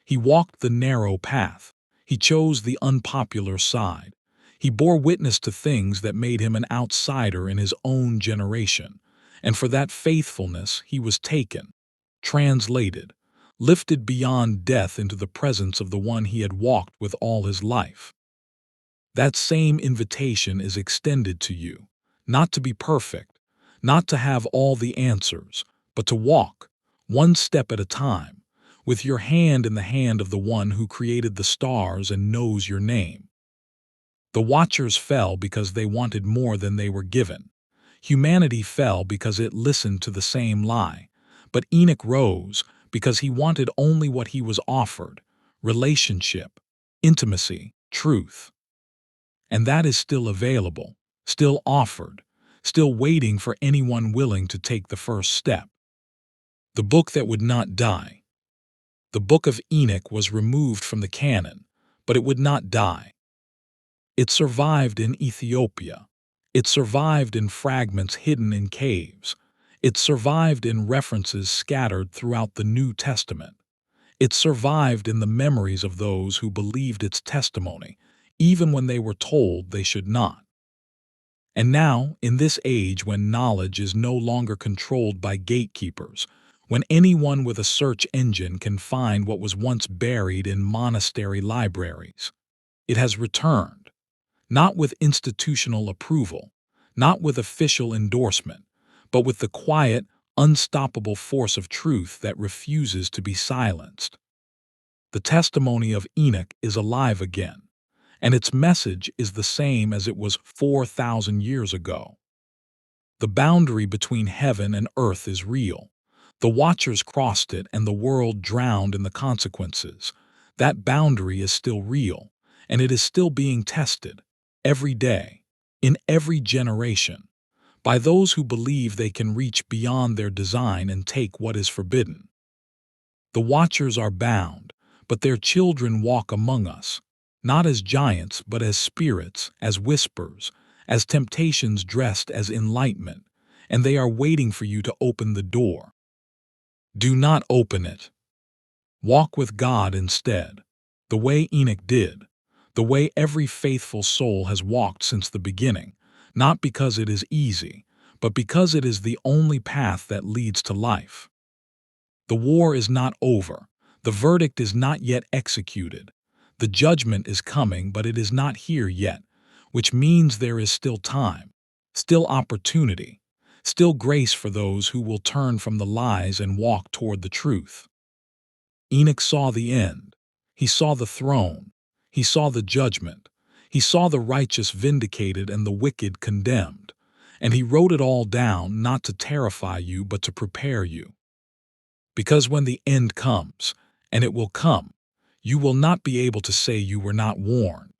He walked the narrow path. He chose the unpopular side. He bore witness to things that made him an outsider in his own generation, and for that faithfulness he was taken, translated, lifted beyond death into the presence of the one he had walked with all his life. That same invitation is extended to you, not to be perfect, not to have all the answers, but to walk, one step at a time, with your hand in the hand of the one who created the stars and knows your name. The watchers fell because they wanted more than they were given. Humanity fell because it listened to the same lie. But Enoch rose because he wanted only what he was offered: relationship, intimacy, truth. And that is still available, still offered, still waiting for anyone willing to take the first step. The book that would not die. The Book of Enoch was removed from the canon, but it would not die. It survived in Ethiopia. It survived in fragments hidden in caves. It survived in references scattered throughout the New Testament. It survived in the memories of those who believed its testimony, even when they were told they should not. And now, in this age when knowledge is no longer controlled by gatekeepers, when anyone with a search engine can find what was once buried in monastery libraries, it has returned. Not with institutional approval, not with official endorsement, but with the quiet, unstoppable force of truth that refuses to be silenced. The testimony of Enoch is alive again, and its message is the same as it was 4,000 years ago. The boundary between heaven and earth is real. The watchers crossed it and the world drowned in the consequences. That boundary is still real, and it is still being tested. Every day, in every generation, by those who believe they can reach beyond their design and take what is forbidden. The watchers are bound, but their children walk among us, not as giants but as spirits, as whispers, as temptations dressed as enlightenment, and they are waiting for you to open the door. Do not open it. Walk with God instead, the way Enoch did. The way every faithful soul has walked since the beginning, not because it is easy, but because it is the only path that leads to life. The war is not over. The verdict is not yet executed. The judgment is coming, but it is not here yet, which means there is still time, still opportunity, still grace for those who will turn from the lies and walk toward the truth. Enoch saw the end. He saw the throne. He saw the judgment. He saw the righteous vindicated and the wicked condemned. And he wrote it all down not to terrify you but to prepare you. Because when the end comes, and it will come, you will not be able to say you were not warned.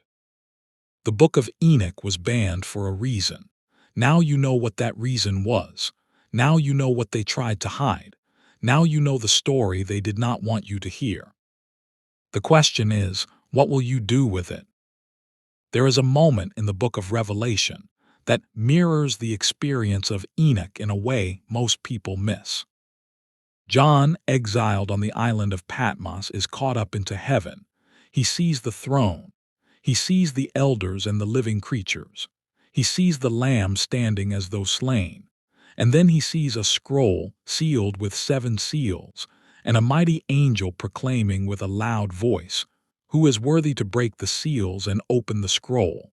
The Book of Enoch was banned for a reason. Now you know what that reason was. Now you know what they tried to hide. Now you know the story they did not want you to hear. The question is, what will you do with it? There is a moment in the book of Revelation that mirrors the experience of Enoch in a way most people miss. John, exiled on the island of Patmos, is caught up into heaven. He sees the throne. He sees the elders and the living creatures. He sees the Lamb standing as though slain. And then he sees a scroll sealed with 7 seals, and a mighty angel proclaiming with a loud voice, "Who is worthy to break the seals and open the scroll?"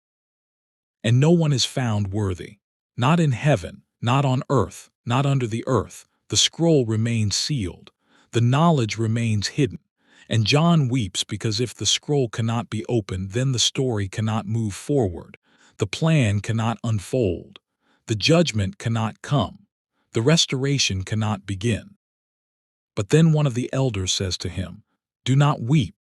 And no one is found worthy. Not in heaven, not on earth, not under the earth. The scroll remains sealed. The knowledge remains hidden. And John weeps because if the scroll cannot be opened, then the story cannot move forward. The plan cannot unfold. The judgment cannot come. The restoration cannot begin. But then one of the elders says to him, "Do not weep.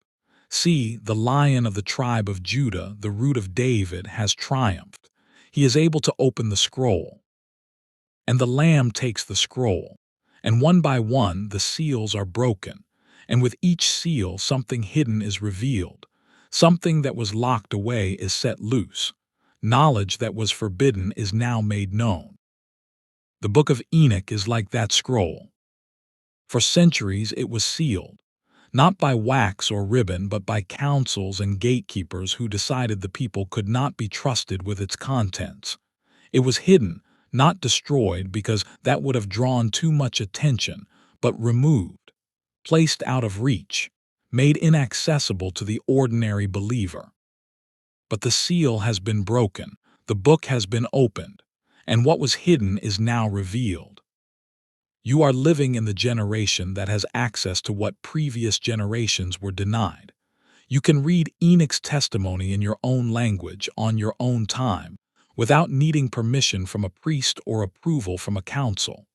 See, the Lion of the tribe of Judah, the Root of David, has triumphed. He is able to open the scroll." And the Lamb takes the scroll, and one by one the seals are broken, and with each seal something hidden is revealed. Something that was locked away is set loose. Knowledge that was forbidden is now made known. The Book of Enoch is like that scroll. For centuries it was sealed, not by wax or ribbon, but by councils and gatekeepers who decided the people could not be trusted with its contents. It was hidden, not destroyed because that would have drawn too much attention, but removed, placed out of reach, made inaccessible to the ordinary believer. But the seal has been broken, the book has been opened, and what was hidden is now revealed. You are living in the generation that has access to what previous generations were denied. You can read Enoch's testimony in your own language, on your own time, without needing permission from a priest or approval from a council.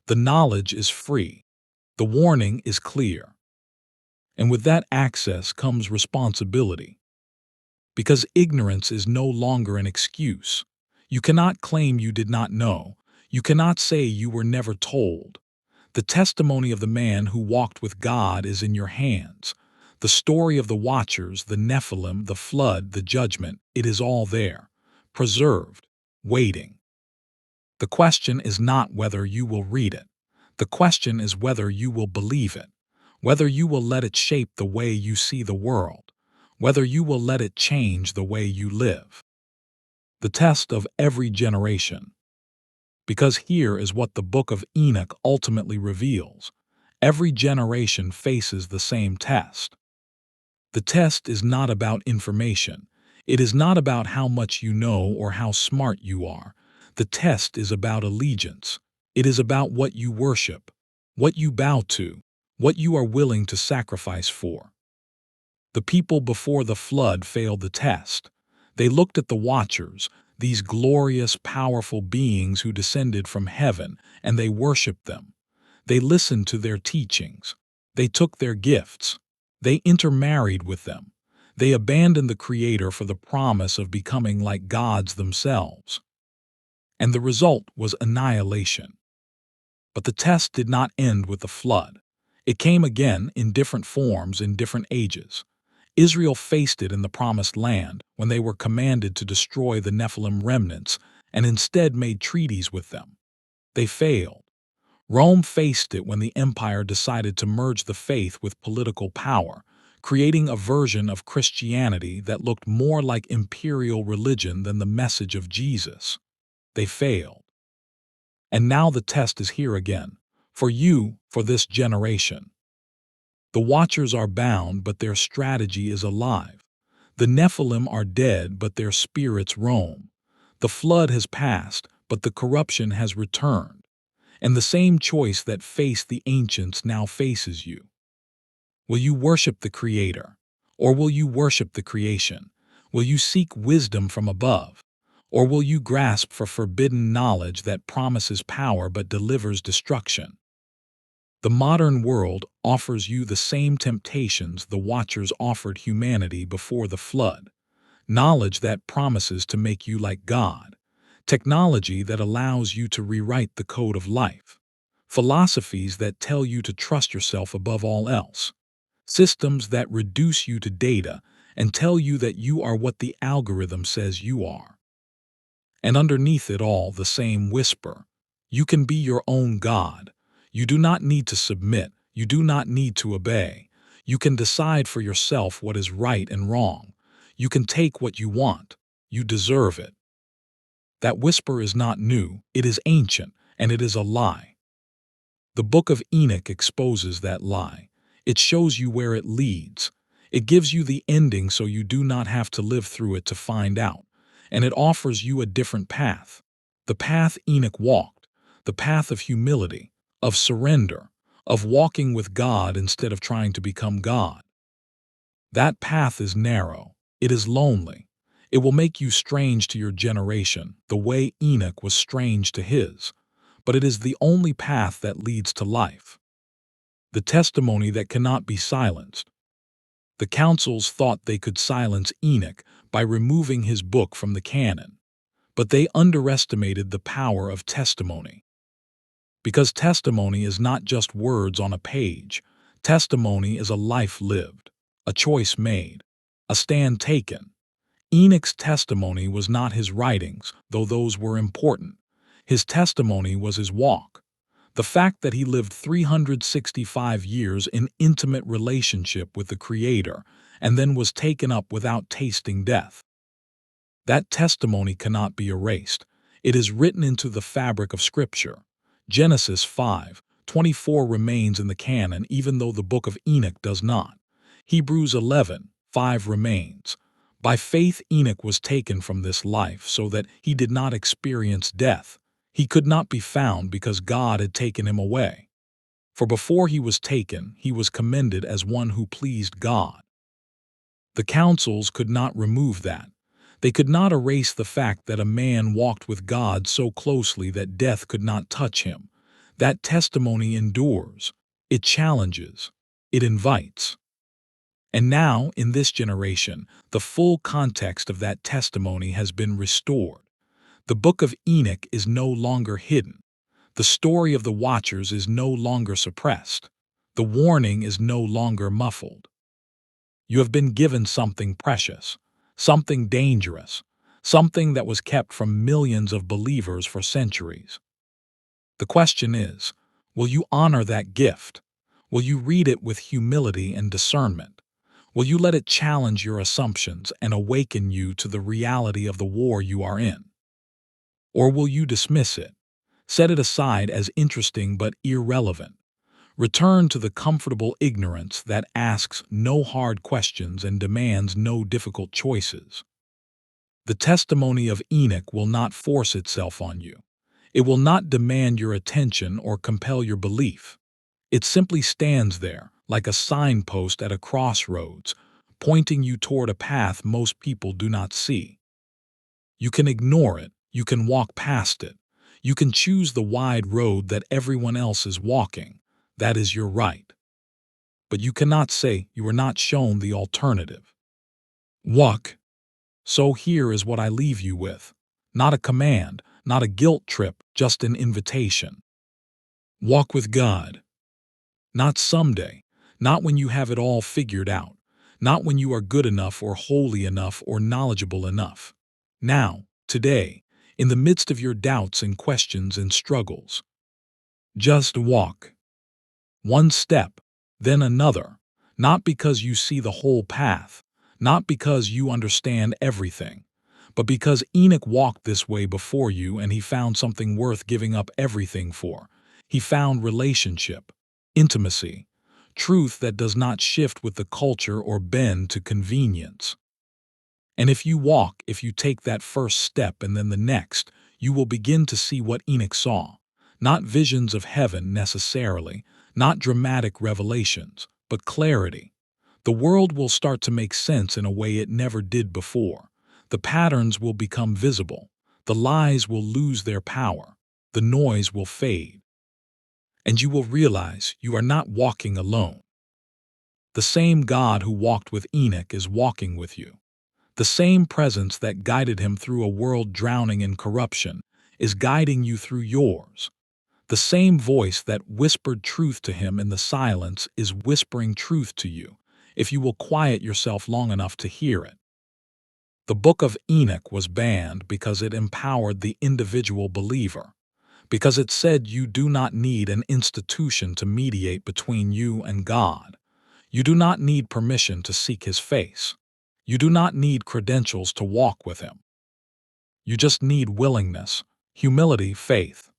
The knowledge is free. The warning is clear. And with that access comes responsibility. Because ignorance is no longer an excuse. You cannot claim you did not know. You cannot say you were never told. The testimony of the man who walked with God is in your hands. The story of the watchers, the Nephilim, the flood, the judgment, it is all there, preserved, waiting. The question is not whether you will read it. The question is whether you will believe it, whether you will let it shape the way you see the world, whether you will let it change the way you live. The test of every generation. Because here is what the Book of Enoch ultimately reveals. Every generation faces the same test. The test is not about information. It is not about how much you know or how smart you are. The test is about allegiance. It is about what you worship, what you bow to, what you are willing to sacrifice for. The people before the flood failed the test. They looked at the watchers, these glorious, powerful beings who descended from heaven, and they worshiped them. They listened to their teachings. They took their gifts. They intermarried with them. They abandoned the Creator for the promise of becoming like gods themselves. And the result was annihilation. But the test did not end with the flood. It came again in different forms in different ages. Israel faced it in the Promised Land when they were commanded to destroy the Nephilim remnants and instead made treaties with them. They failed. Rome faced it when the empire decided to merge the faith with political power, creating a version of Christianity that looked more like imperial religion than the message of Jesus. They failed. And now the test is here again, for you, for this generation. The watchers are bound, but their strategy is alive. The Nephilim are dead, but their spirits roam. The flood has passed, but the corruption has returned. And the same choice that faced the ancients now faces you. Will you worship the Creator? Or will you worship the creation? Will you seek wisdom from above? Or will you grasp for forbidden knowledge that promises power but delivers destruction? The modern world offers you the same temptations the watchers offered humanity before the flood. Knowledge that promises to make you like God. Technology that allows you to rewrite the code of life. Philosophies that tell you to trust yourself above all else. Systems that reduce you to data and tell you that you are what the algorithm says you are. And underneath it all, the same whisper. You can be your own God. You do not need to submit. You do not need to obey. You can decide for yourself what is right and wrong. You can take what you want. You deserve it. That whisper is not new. It is ancient, and it is a lie. The Book of Enoch exposes that lie. It shows you where it leads. It gives you the ending so you do not have to live through it to find out. And it offers you a different path. The path Enoch walked. The path of humility, of surrender, of walking with God instead of trying to become God. That path is narrow. It is lonely. It will make you strange to your generation, the way Enoch was strange to his. But it is the only path that leads to life. The testimony that cannot be silenced. The councils thought they could silence Enoch by removing his book from the canon, but they underestimated the power of testimony. Because testimony is not just words on a page. Testimony is a life lived, a choice made, a stand taken. Enoch's testimony was not his writings, though those were important. His testimony was his walk. The fact that he lived 365 years in intimate relationship with the Creator and then was taken up without tasting death. That testimony cannot be erased. It is written into the fabric of Scripture. Genesis 5:24 remains in the canon even though the Book of Enoch does not. Hebrews 11:5 remains. By faith Enoch was taken from this life so that he did not experience death. He could not be found because God had taken him away. For before he was taken, he was commended as one who pleased God. The councils could not remove that. They could not erase the fact that a man walked with God so closely that death could not touch him. That testimony endures. It challenges. It invites. And now, in this generation, the full context of that testimony has been restored. The Book of Enoch is no longer hidden. The story of the Watchers is no longer suppressed. The warning is no longer muffled. You have been given something precious, something dangerous, something that was kept from millions of believers for centuries. The question is, will you honor that gift? Will you read it with humility and discernment? Will you let it challenge your assumptions and awaken you to the reality of the war you are in? Or will you dismiss it, set it aside as interesting but irrelevant? Return to the comfortable ignorance that asks no hard questions and demands no difficult choices. The testimony of Enoch will not force itself on you. It will not demand your attention or compel your belief. It simply stands there, like a signpost at a crossroads, pointing you toward a path most people do not see. You can ignore it, you can walk past it, you can choose the wide road that everyone else is walking. That is your right. But you cannot say you were not shown the alternative. Walk. So here is what I leave you with. Not a command, not a guilt trip, just an invitation. Walk with God. Not someday, not when you have it all figured out, not when you are good enough or holy enough or knowledgeable enough. Now, today, in the midst of your doubts and questions and struggles. Just walk. One step, then another, not because you see the whole path, not because you understand everything, but because Enoch walked this way before you and he found something worth giving up everything for. He found relationship, intimacy, truth that does not shift with the culture or bend to convenience. And if you take that first step and then the next, you will begin to see what Enoch saw. Not visions of heaven necessarily, not dramatic revelations, but clarity. The world will start to make sense in a way it never did before. The patterns will become visible. The lies will lose their power. The noise will fade. And you will realize you are not walking alone. The same God who walked with Enoch is walking with you. The same presence that guided him through a world drowning in corruption is guiding you through yours. The same voice that whispered truth to him in the silence is whispering truth to you, if you will quiet yourself long enough to hear it. The Book of Enoch was banned because it empowered the individual believer, because it said you do not need an institution to mediate between you and God. You do not need permission to seek His face. You do not need credentials to walk with Him. You just need willingness, humility, faith.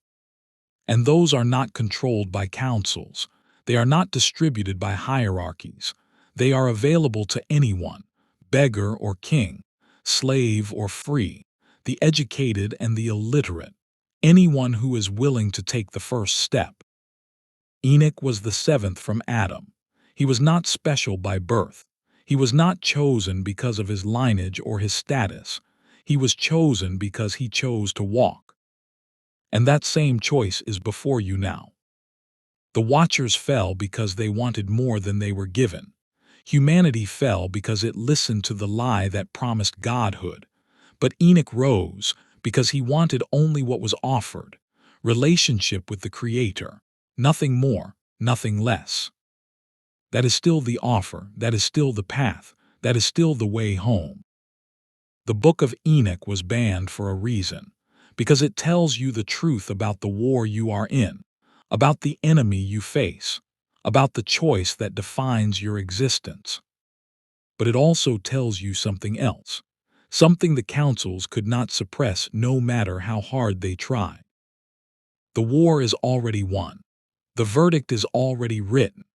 And those are not controlled by councils. They are not distributed by hierarchies. They are available to anyone, beggar or king, slave or free, the educated and the illiterate, anyone who is willing to take the first step. Enoch was the seventh from Adam. He was not special by birth. He was not chosen because of his lineage or his status. He was chosen because he chose to walk. And that same choice is before you now. The Watchers fell because they wanted more than they were given. Humanity fell because it listened to the lie that promised godhood. But Enoch rose because he wanted only what was offered, relationship with the Creator, nothing more, nothing less. That is still the offer, that is still the path, that is still the way home. The Book of Enoch was banned for a reason, because it tells you the truth about the war you are in, about the enemy you face, about the choice that defines your existence. But it also tells you something else, something the councils could not suppress no matter how hard they tried. The war is already won. The verdict is already written.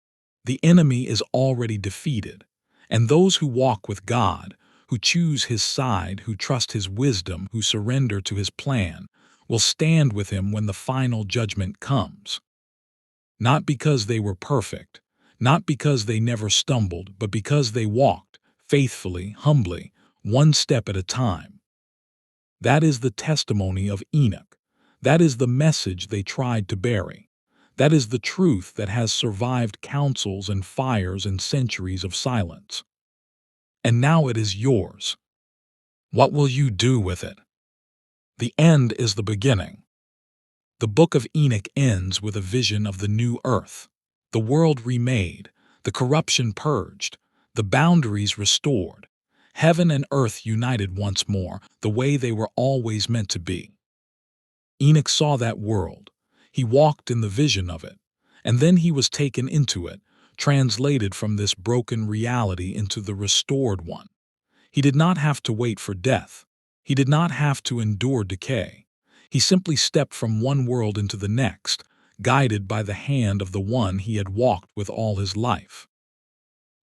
The enemy is already defeated. And those who walk with God, who choose His side, who trust His wisdom, who surrender to His plan, will stand with Him when the final judgment comes. Not because they were perfect, not because they never stumbled, but because they walked, faithfully, humbly, one step at a time. That is the testimony of Enoch. That is the message they tried to bury. That is the truth that has survived councils and fires and centuries of silence. And now it is yours. What will you do with it? The end is the beginning. The Book of Enoch ends with a vision of the new earth, the world remade, the corruption purged, the boundaries restored, heaven and earth united once more, the way they were always meant to be. Enoch saw that world. He walked in the vision of it, and then he was taken into it, translated from this broken reality into the restored one. He did not have to wait for death. He did not have to endure decay. He simply stepped from one world into the next, guided by the hand of the one he had walked with all his life.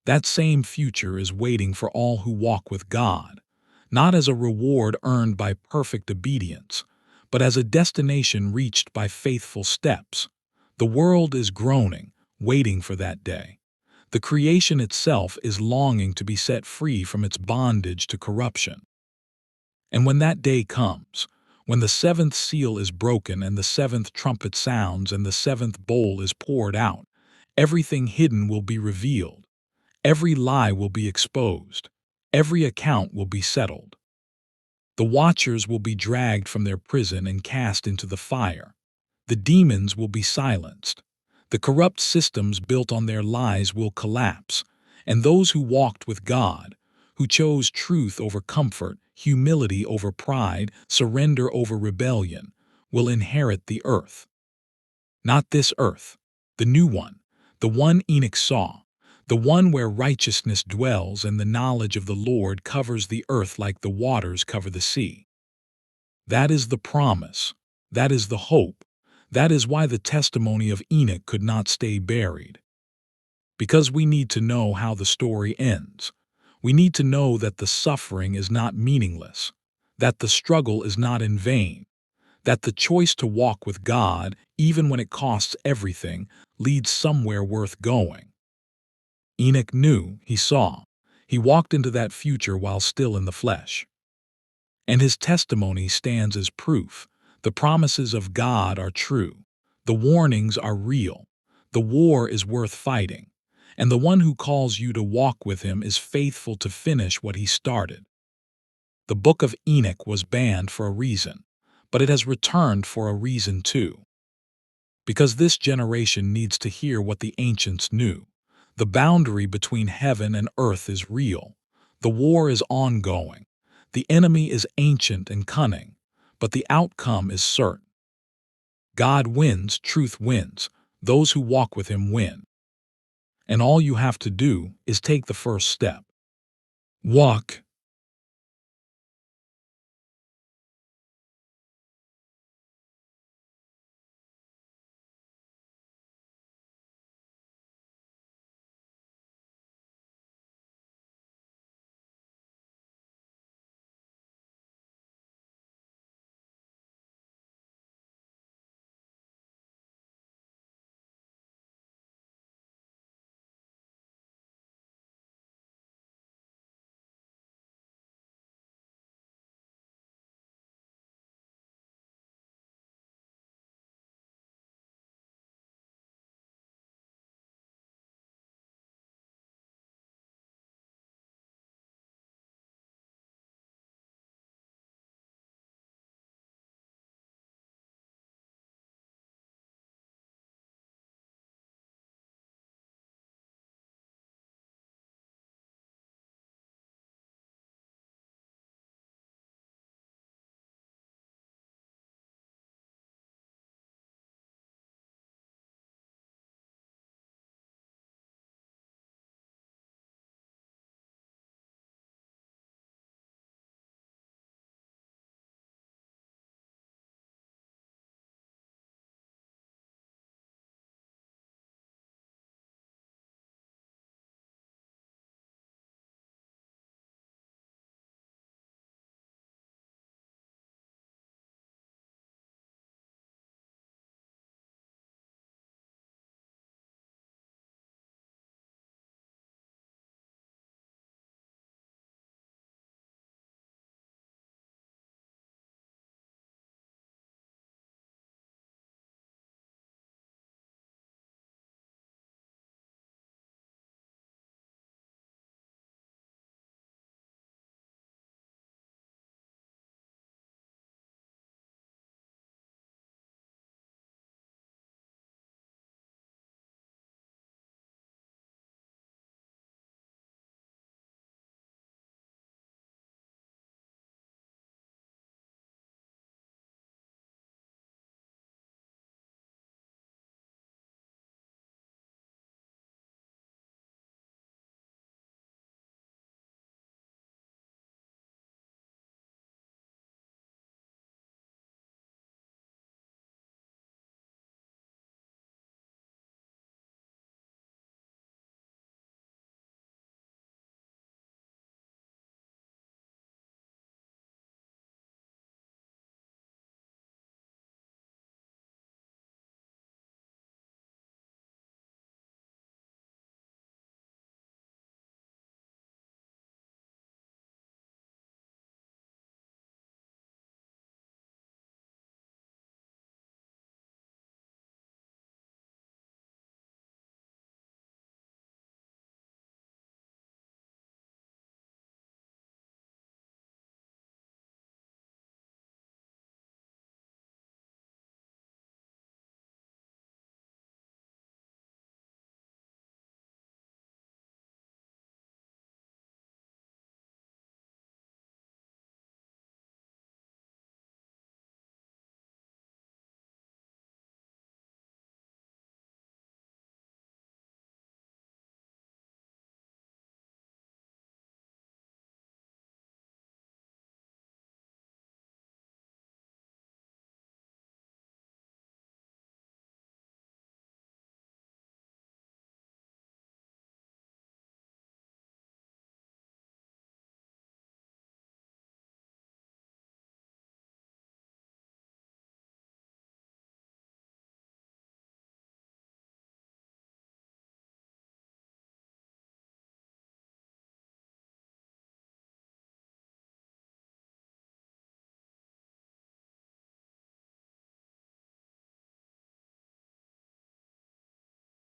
That same future is waiting for all who walk with God, not as a reward earned by perfect obedience, but as a destination reached by faithful steps. The world is groaning, waiting for that day. The creation itself is longing to be set free from its bondage to corruption. And when that day comes, when the seventh seal is broken and the seventh trumpet sounds and the seventh bowl is poured out, everything hidden will be revealed. Every lie will be exposed. Every account will be settled. The watchers will be dragged from their prison and cast into the fire. The demons will be silenced. The corrupt systems built on their lies will collapse, and those who walked with God, who chose truth over comfort, humility over pride, surrender over rebellion, will inherit the earth. Not this earth, the new one, the one Enoch saw, the one where righteousness dwells and the knowledge of the Lord covers the earth like the waters cover the sea. That is the promise. That is the hope. That is why the testimony of Enoch could not stay buried. Because we need to know how the story ends. We need to know that the suffering is not meaningless, that the struggle is not in vain, that the choice to walk with God, even when it costs everything, leads somewhere worth going. Enoch knew, he saw. He walked into that future while still in the flesh. And his testimony stands as proof. The promises of God are true. The warnings are real. The war is worth fighting. And the one who calls you to walk with him is faithful to finish what he started. The Book of Enoch was banned for a reason, but it has returned for a reason too. Because this generation needs to hear what the ancients knew. The boundary between heaven and earth is real. The war is ongoing. The enemy is ancient and cunning, but the outcome is certain. God wins, truth wins. Those who walk with him win. And all you have to do is take the first step. Walk.